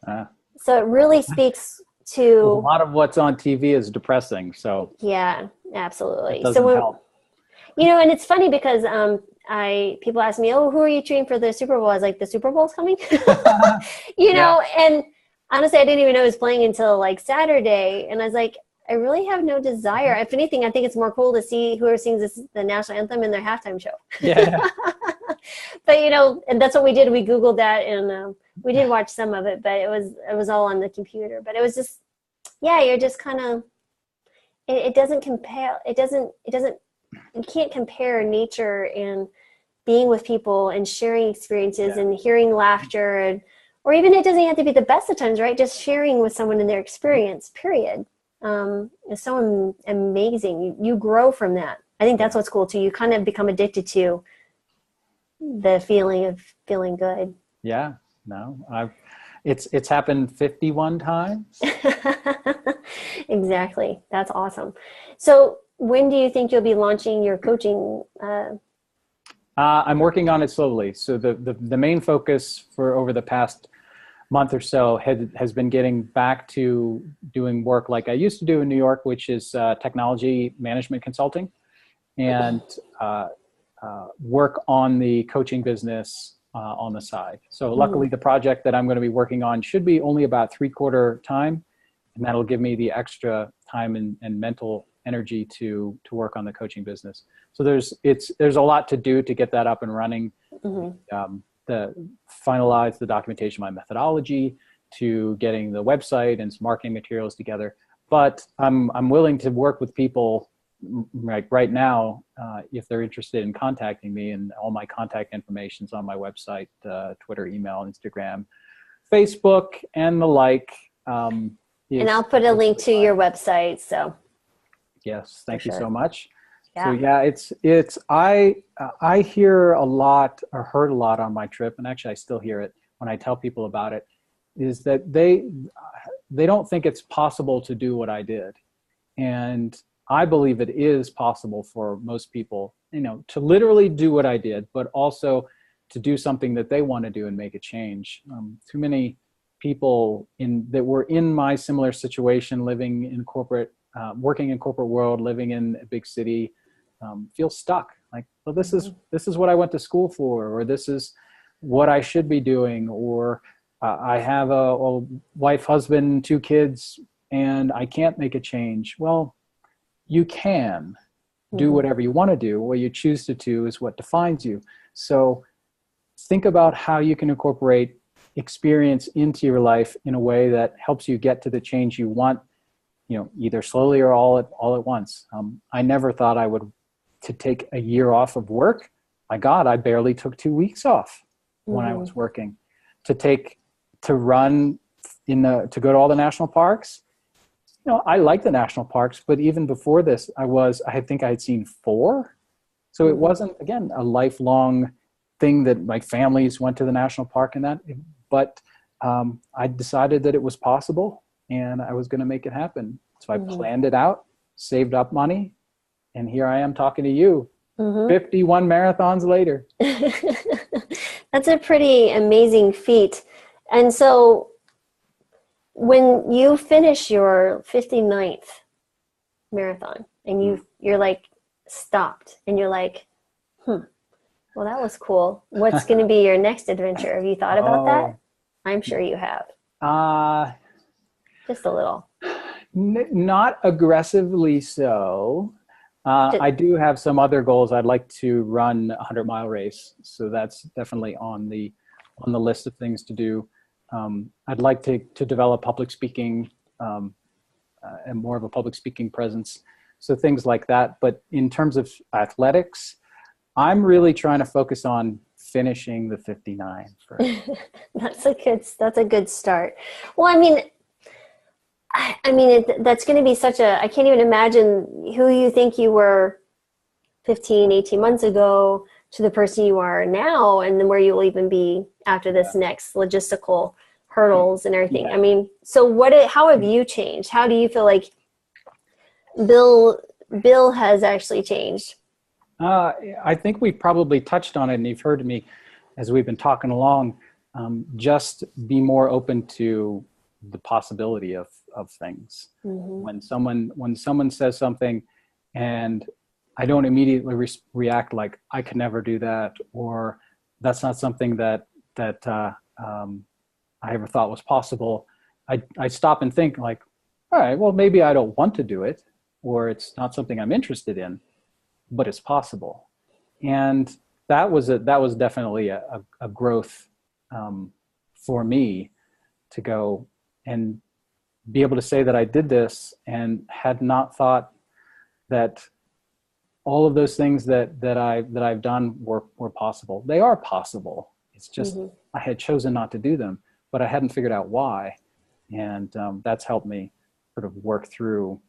So it really speaks to... a lot of what's on TV is depressing. So yeah, absolutely. It doesn't help. You know, and it's funny because people ask me, oh, who are you cheering for the Super Bowl? I was like, the Super Bowl's coming? You know, and honestly, I didn't even know it was playing until like Saturday. And I was like, I really have no desire. If anything, I think it's more cool to see whoever sings the national anthem in their halftime show. Yeah. But, you know, and that's what we did. We Googled that, and we did watch some of it, but it was all on the computer. But it was just, you're just kind of, it doesn't compare. You can't compare nature and being with people and sharing experiences and hearing laughter, or even it doesn't have to be the best of times, right? Just sharing with someone in their experience, period. Is so amazing. You grow from that. I think that's what's cool too. You kind of become addicted to the feeling of feeling good. Yeah, no, it's happened 51 times. Exactly. That's awesome. So when do you think you'll be launching your coaching? I'm working on it slowly. So the main focus for over the past month or so has been getting back to doing work like I used to do in New York, which is technology management consulting, and work on the coaching business on the side. So luckily the project that I'm going to be working on should be only about 3/4 time, and that'll give me the extra time and mental energy to work on the coaching business. So there's a lot to do to get that up and running. The finalize the documentation, my methodology, to getting the website and some marketing materials together. But I'm willing to work with people like right now if they're interested in contacting me, and all my contact information is on my website, Twitter, email, Instagram, Facebook, and the like. And I'll put a link to your website. So yes, thank you so much. Yeah. So yeah, I hear a lot, or heard a lot on my trip, and actually I still hear it when I tell people about it, is that they don't think it's possible to do what I did. And I believe it is possible for most people, to literally do what I did, but also to do something that they want to do and make a change. Too many people that were in my similar situation, living in corporate, working in corporate world, living in a big city, feel stuck. Like, well, this is what I went to school for, or this is what I should be doing, or I have a wife, husband, 2 kids, and I can't make a change. Well, you can do whatever you want to do. What you choose to do is what defines you. So think about how you can incorporate experience into your life in a way that helps you get to the change you want, either slowly or all at once. I never thought I would to take a year off of work. My God, I barely took 2 weeks off when I was working. To run to go to all the national parks. I like the national parks, but even before this, I think I had seen 4. So it wasn't, again, a lifelong thing that my families went to the national park and that, but I decided that it was possible and I was going to make it happen. So I planned it out, saved up money, and here I am talking to you 51 marathons later. That's a pretty amazing feat. And so when you finish your 59th marathon and you're like stopped and you're like, well, that was cool. What's going to be your next adventure? Have you thought about that? I'm sure you have. Just a little. Not aggressively so. I do have some other goals. I'd like to run a 100-mile race. So that's definitely on the list of things to do. I'd like to develop public speaking and more of a public speaking presence. So things like that. But in terms of athletics, I'm really trying to focus on finishing the 59 first. That's a good start. Well, that's going to be I can't even imagine who you think you were 15, 18 months ago to the person you are now, and then where you will even be after this next logistical hurdles and everything. Yeah. So how have you changed? How do you feel like Bill has actually changed? I think we probably touched on it, and you've heard me as we've been talking along, just be more open to the possibility of things. When someone says something and I don't immediately react like I could never do that, or that's not something that I ever thought was possible. I stop and think like, all right, well, maybe I don't want to do it, or it's not something I'm interested in, but it's possible. And that was definitely a growth for me, to go and be able to say that I did this and had not thought that all of those things that I've done were possible. They are possible. It's just I had chosen not to do them, but I hadn't figured out why. And that's helped me sort of work through,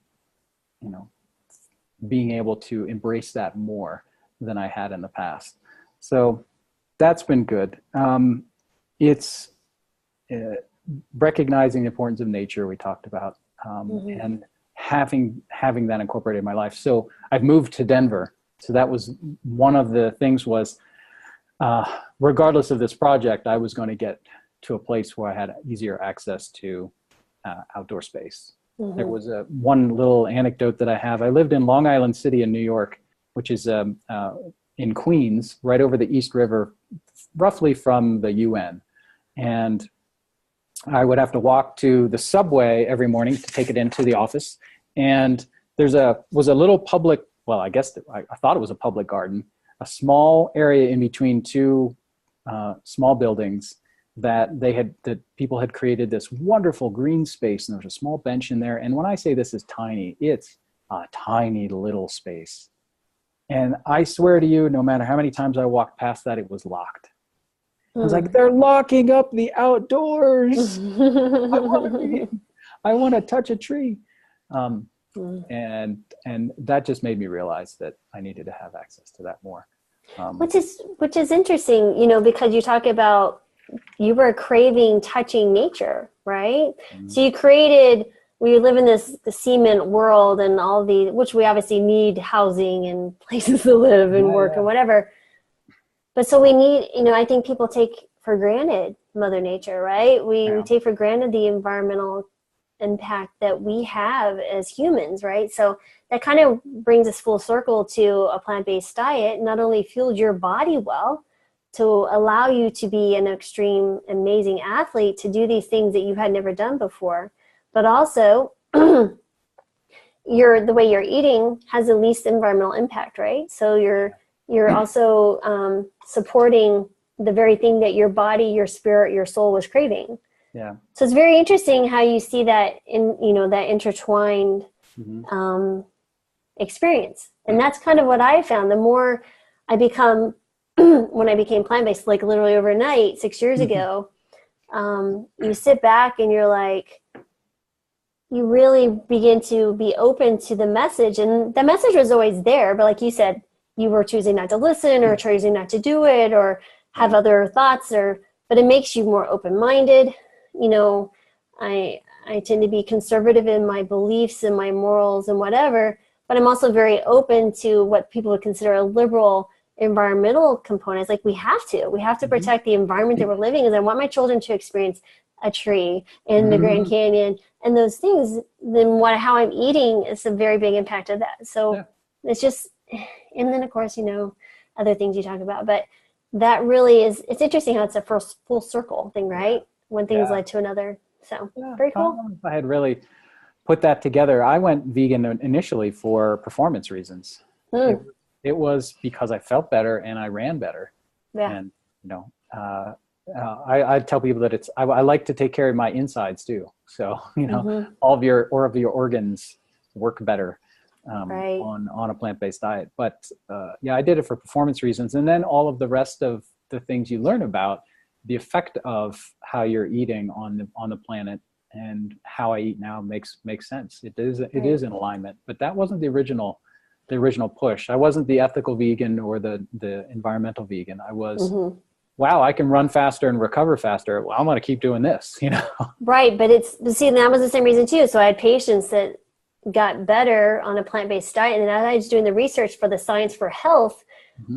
being able to embrace that more than I had in the past. So that's been good. It's recognizing the importance of nature we talked about, and having that incorporated in my life. So I've moved to Denver. So that was one of the things was, regardless of this project, I was going to get to a place where I had easier access to outdoor space. There was one little anecdote that I have. I lived in Long Island City in New York, which is in Queens, right over the East River, roughly from the UN. And I would have to walk to the subway every morning to take it into the office. And was a little public, well, I guess I thought it was a public garden, a small area in between two small buildings that people had created this wonderful green space, and there was a small bench in there. And when I say this is tiny, it's a tiny little space. And I swear to you, no matter how many times I walked past that, it was locked. I was like, they're locking up the outdoors. I want to touch a tree. And that just made me realize that I needed to have access to that more. Which is interesting, because you talk about you were craving touching nature, right? Mm-hmm. So we live in the cement world and which we obviously need housing and places to live and work and whatever. But so we need, I think people take for granted Mother Nature, right? We take for granted the environmental impact that we have as humans, right? So that kind of brings us full circle to a plant-based diet. Not only fueled your body well to allow you to be an extreme, amazing athlete, to do these things that you had never done before, but also the way you're eating has the least environmental impact, right? So you're also supporting the very thing that your body, your spirit, your soul was craving. Yeah. So it's very interesting how you see that that intertwined experience. And that's kind of what I found. The more I become, when I became plant-based, like literally overnight, 6 years ago, you sit back and you're like, you really begin to be open to the message. And the message was always there. But like you said, you were choosing not to listen or choosing not to do it or have other thoughts, but it makes you more open-minded. I tend to be conservative in my beliefs and my morals and whatever, but I'm also very open to what people would consider a liberal environmental components. Like we have to protect the environment that we're living in. I want my children to experience a tree in the Grand Canyon and those things. Then how I'm eating is a very big impact of that. So it's just, and then of course, other things you talk about, but that really it's interesting how it's a first full circle thing, right? One thing has led to another. So very cool. I don't know if I had really put that together. I went vegan initially for performance reasons. It was because I felt better and I ran better. Yeah. And I tell people that I like to take care of my insides too. So all of your organs work better on a plant-based diet. But I did it for performance reasons, and then all of the rest of the things you learn about the effect of how you're eating on the planet and how I eat now makes sense. It is in alignment, but that wasn't the original push. I wasn't the ethical vegan or the environmental vegan. I was, wow, I can run faster and recover faster. Well, I'm going to keep doing this, Right. But that was the same reason too. So I had patients that got better on a plant-based diet. And as I was doing the research for the Science for Health,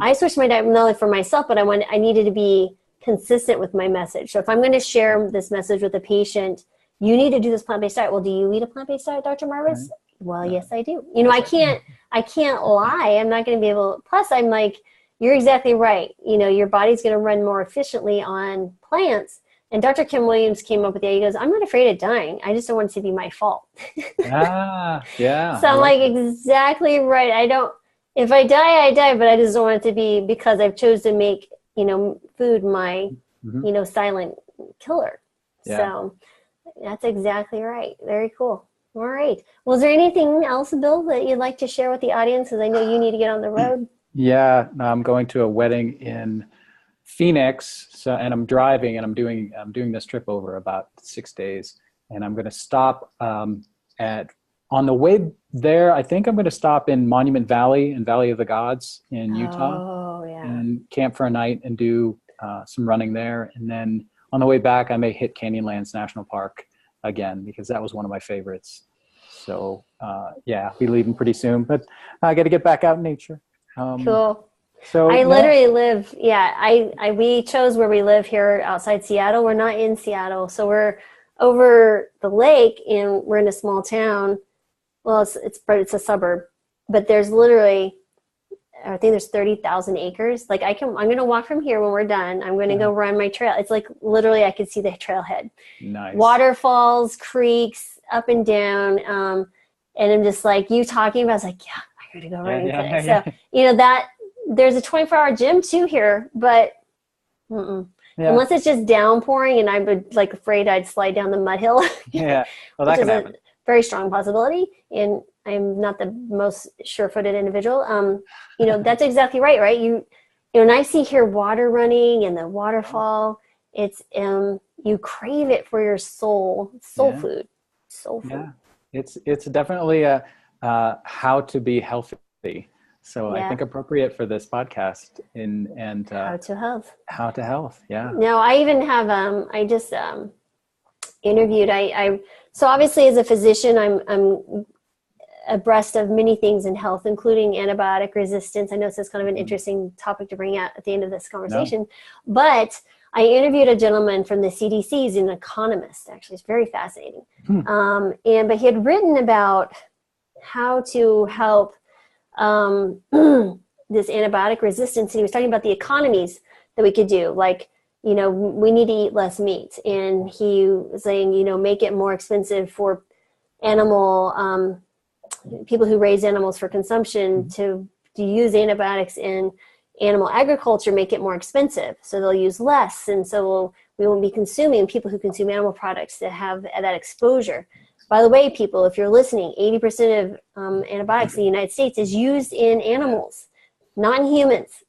I switched my diet not only for myself, but I needed to be consistent with my message. So if I'm going to share this message with a patient, you need to do this plant-based diet. Well, do you eat a plant-based diet, Dr. Marvis? Right. Well, yes, I do. I can't lie. I'm not going to be able, plus I'm like, you're exactly right. Your body's going to run more efficiently on plants. And Dr. Kim Williams came up with the idea. He goes, I'm not afraid of dying. I just don't want it to be my fault. Yeah. So I'm like, exactly right. If I die, I die, but I just don't want it to be because I've chosen to make, food my, silent killer. Yeah. So that's exactly right. Very cool. All right. Well, is there anything else, Bill, that you'd like to share with the audience? Because I know you need to get on the road. Yeah, I'm going to a wedding in Phoenix, and I'm driving, and I'm doing this trip over about 6 days, and I'm going to stop on the way there. I think I'm going to stop in Monument Valley and Valley of the Gods in Utah, and camp for a night and do some running there, and then on the way back, I may hit Canyonlands National Park again because that was one of my favorites. So I'll be leaving pretty soon, but I got to get back out in nature. Cool. So I literally live, we chose where we live here outside Seattle. We're not in Seattle. So we're over the lake and we're in a small town. Well, it's a suburb, but there's literally, I think there's 30,000 acres. Like I'm going to walk from here when we're done. I'm going to go run my trail. It's like literally I could see the trailhead. Nice. Waterfalls, creeks, up and down. And I'm just like, you talking about, I was like, yeah, I gotta go running today. Yeah. So, you know, that there's a 24-hour gym too here, but unless it's just downpouring and I'm like afraid I'd slide down the mud hill. Yeah. Well, that which can is happen. a very strong possibility. And I'm not the most sure-footed individual. You know, that's exactly right, right? You know, and I see here water running and the waterfall, it's, you crave it for your soul, food, soul food. Yeah. It's definitely a, how to be healthy. So I think appropriate for this podcast and how to health. How to health. Yeah. No, I even have, I just, interviewed, so obviously as a physician, I'm abreast of many things in health, including antibiotic resistance. I know this is kind of an interesting topic to bring out at the end of this conversation, but I interviewed a gentleman from the CDC. He's an economist, actually. It's very fascinating. But he had written about how to help this antibiotic resistance. And he was talking about the economies that we could do. Like, you know, we need to eat less meat. And he was saying, you know, make it more expensive for animal, people who raise animals for consumption to use antibiotics in animal agriculture, make it more expensive. So they'll use less. And so we won't be consuming, people who consume animal products that have that exposure. By the way, people, if you're listening, 80% of antibiotics in the United States is used in animals, not in humans.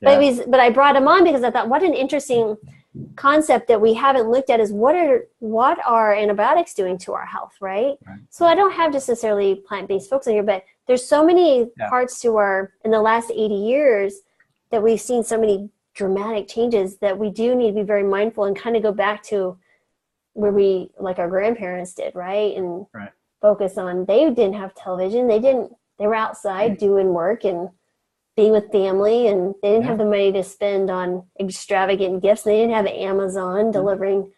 But I brought him on because I thought, what an interesting concept that we haven't looked at is what are antibiotics doing to our health, right? So I don't have just necessarily plant-based folks in here, but there's so many parts to in the last 80 years that we've seen so many dramatic changes that we do need to be very mindful and kind of go back to where we, like our grandparents did, right? And focus on, they didn't have television. They were outside doing work and being with family, and they didn't have the money to spend on extravagant gifts. They didn't have Amazon delivering.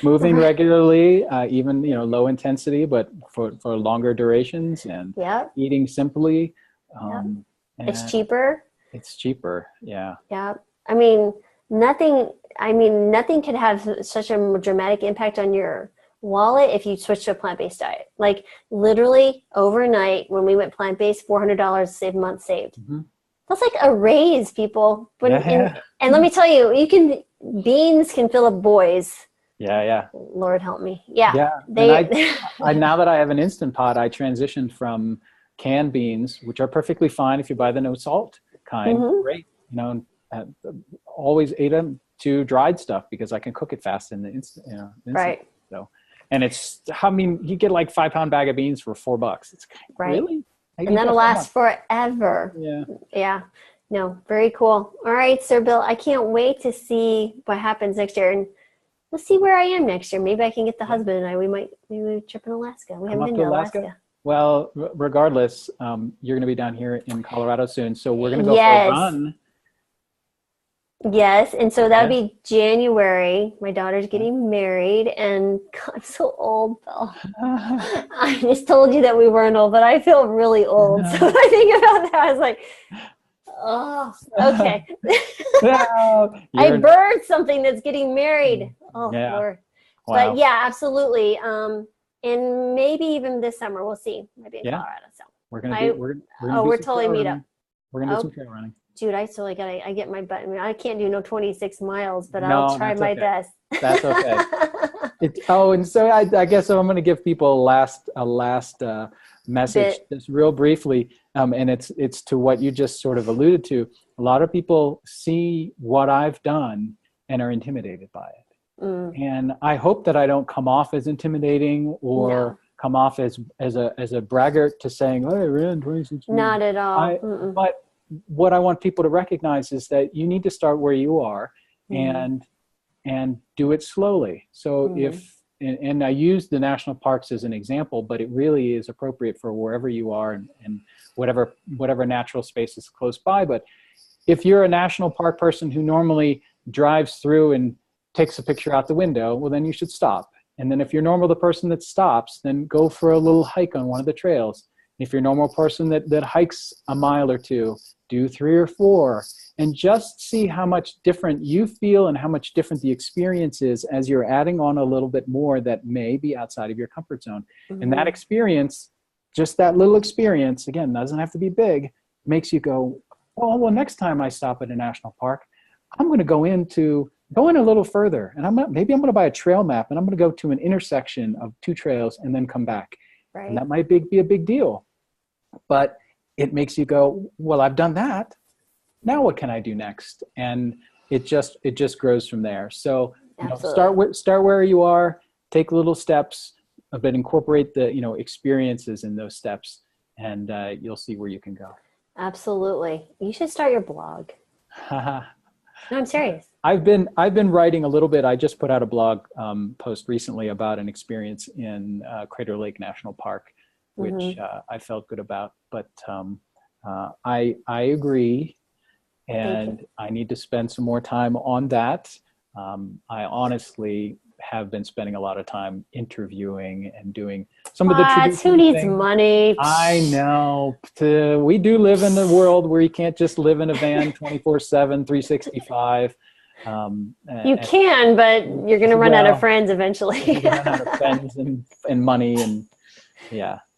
moving regularly, even, you know, low intensity, but for longer durations, and eating simply. It's cheaper. Yeah. I mean, nothing could have such a dramatic impact on your wallet if you switch to a plant-based diet. Like literally overnight when we went plant-based, $400 saved, month saved. That's like a raise, people. And let me tell you, beans can fill up boys. Lord help me. Now that I have an Instant Pot, I transitioned from canned beans, which are perfectly fine if you buy the no salt kind. Great, you know, always ate them, to dried stuff because I can cook it fast in the instant. Right. So, and you get like 5-pound bag of beans for $4. It's really, and that'll last forever. Yeah. No, very cool. All right, Sir Bill, I can't wait to see what happens next year, and let's see where I am next year. Maybe I can get the husband and I. We might trip in Alaska. We haven't been to Alaska. Well, regardless, you're going to be down here in Colorado soon, so we're going to go for a run. Yes, and so that would be January. My daughter's getting married, and God, I'm so old, Bill. I just told you that we weren't old, but I feel really old. So when I think about that, I was like, oh, okay. I birthed something that's getting married. Oh, Lord. Wow. But yeah, absolutely. And maybe even this summer, we'll see. Maybe in Colorado. So we're totally meet up. We're gonna do some trail running. Dude, I totally I get my butt. I mean, I can't do 26 miles, but I'll try my best. That's okay. And so I guess I'm going to give people a last message, just real briefly, and it's to what you just sort of alluded to. A lot of people see what I've done and are intimidated by it, and I hope that I don't come off as intimidating or come off as a braggart to saying, "Hey, I ran 26 miles." Not at all. But what I want people to recognize is that you need to start where you are and do it slowly. So and I use the national parks as an example, but it really is appropriate for wherever you are and whatever natural space is close by. But if you're a national park person who normally drives through and takes a picture out the window, well, then you should stop. And then if you're the person that stops, then go for a little hike on one of the trails. If you're a normal person that hikes a mile or two, do 3 or 4, and just see how much different you feel and how much different the experience is as you're adding on a little bit more that may be outside of your comfort zone. Mm-hmm. And that experience, just that little experience, again, doesn't have to be big, makes you go, oh, well, next time I stop at a national park, I'm going to go in a little further, and maybe I'm going to buy a trail map, and I'm going to go to an intersection of 2 trails and then come back. Right. And that might be a big deal, but it makes you go, well, I've done that. Now what can I do next? And it just grows from there. So start where you are, take little steps, but incorporate the experiences in those steps, and you'll see where you can go. Absolutely. You should start your blog. No, I'm serious. I've been writing a little bit. I just put out a blog post recently about an experience in Crater Lake National Park, which I felt good about. But I agree, and I need to spend some more time on that. I honestly have been spending a lot of time interviewing and doing some of the traditional who needs things. Money? I know. We do live in a world where you can't just live in a van 24/7, 365. You can, but you're going to run out of friends eventually. You're gonna run out of friends and money, and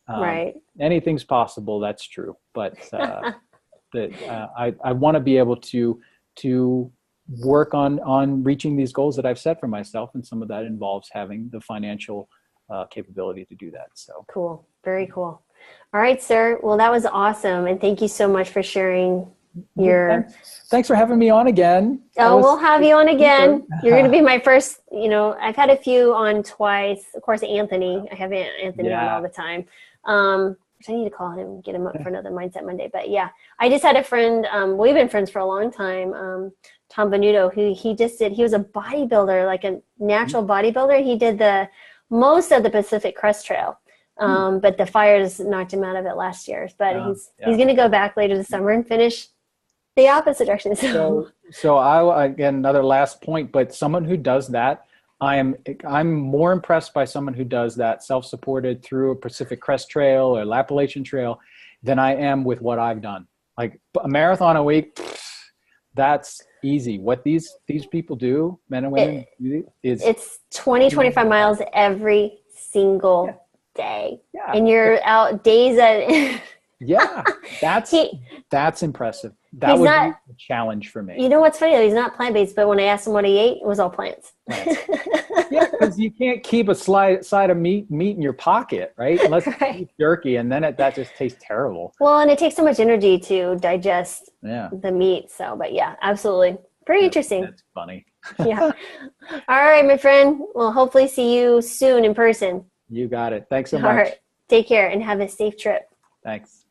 right. Anything's possible. That's true. But I want to be able to work on reaching these goals that I've set for myself, and some of that involves having the financial capability to do that. So cool. Very cool. All right, sir. Well, that was awesome, and thank you so much for sharing your. Thanks for having me on again. We'll have you on again. You're going to be my first. I've had a few on twice. Of course, Anthony. I have Anthony on all the time. I need to call him and get him up for another Mindset Monday. But yeah, I just had a friend. We've been friends for a long time. Tom Venuto, who he was a bodybuilder, like a natural bodybuilder. He did most of the Pacific Crest Trail. But the fires knocked him out of it last year. But he's going to go back later this summer and finish the opposite direction. So I again, another last point, but someone who does that, I'm more impressed by someone who does that self-supported through a Pacific Crest Trail or Appalachian Trail than I am with what I've done. Like a marathon a week, that's easy. What these people do, men and women, it's 25 miles every single day. Yeah. And you're out days at yeah, that's impressive. That would be a challenge for me. You know what's funny though? He's not plant-based, but when I asked him what he ate, it was all plants. Yeah, because you can't keep a side of meat in your pocket, right? Unless you eat jerky, and then that just tastes terrible. Well, and it takes so much energy to digest the meat. So, but yeah, absolutely. Pretty interesting. That's funny. Yeah. All right, my friend. We'll hopefully see you soon in person. You got it. Thanks so much. All right. Take care and have a safe trip. Thanks.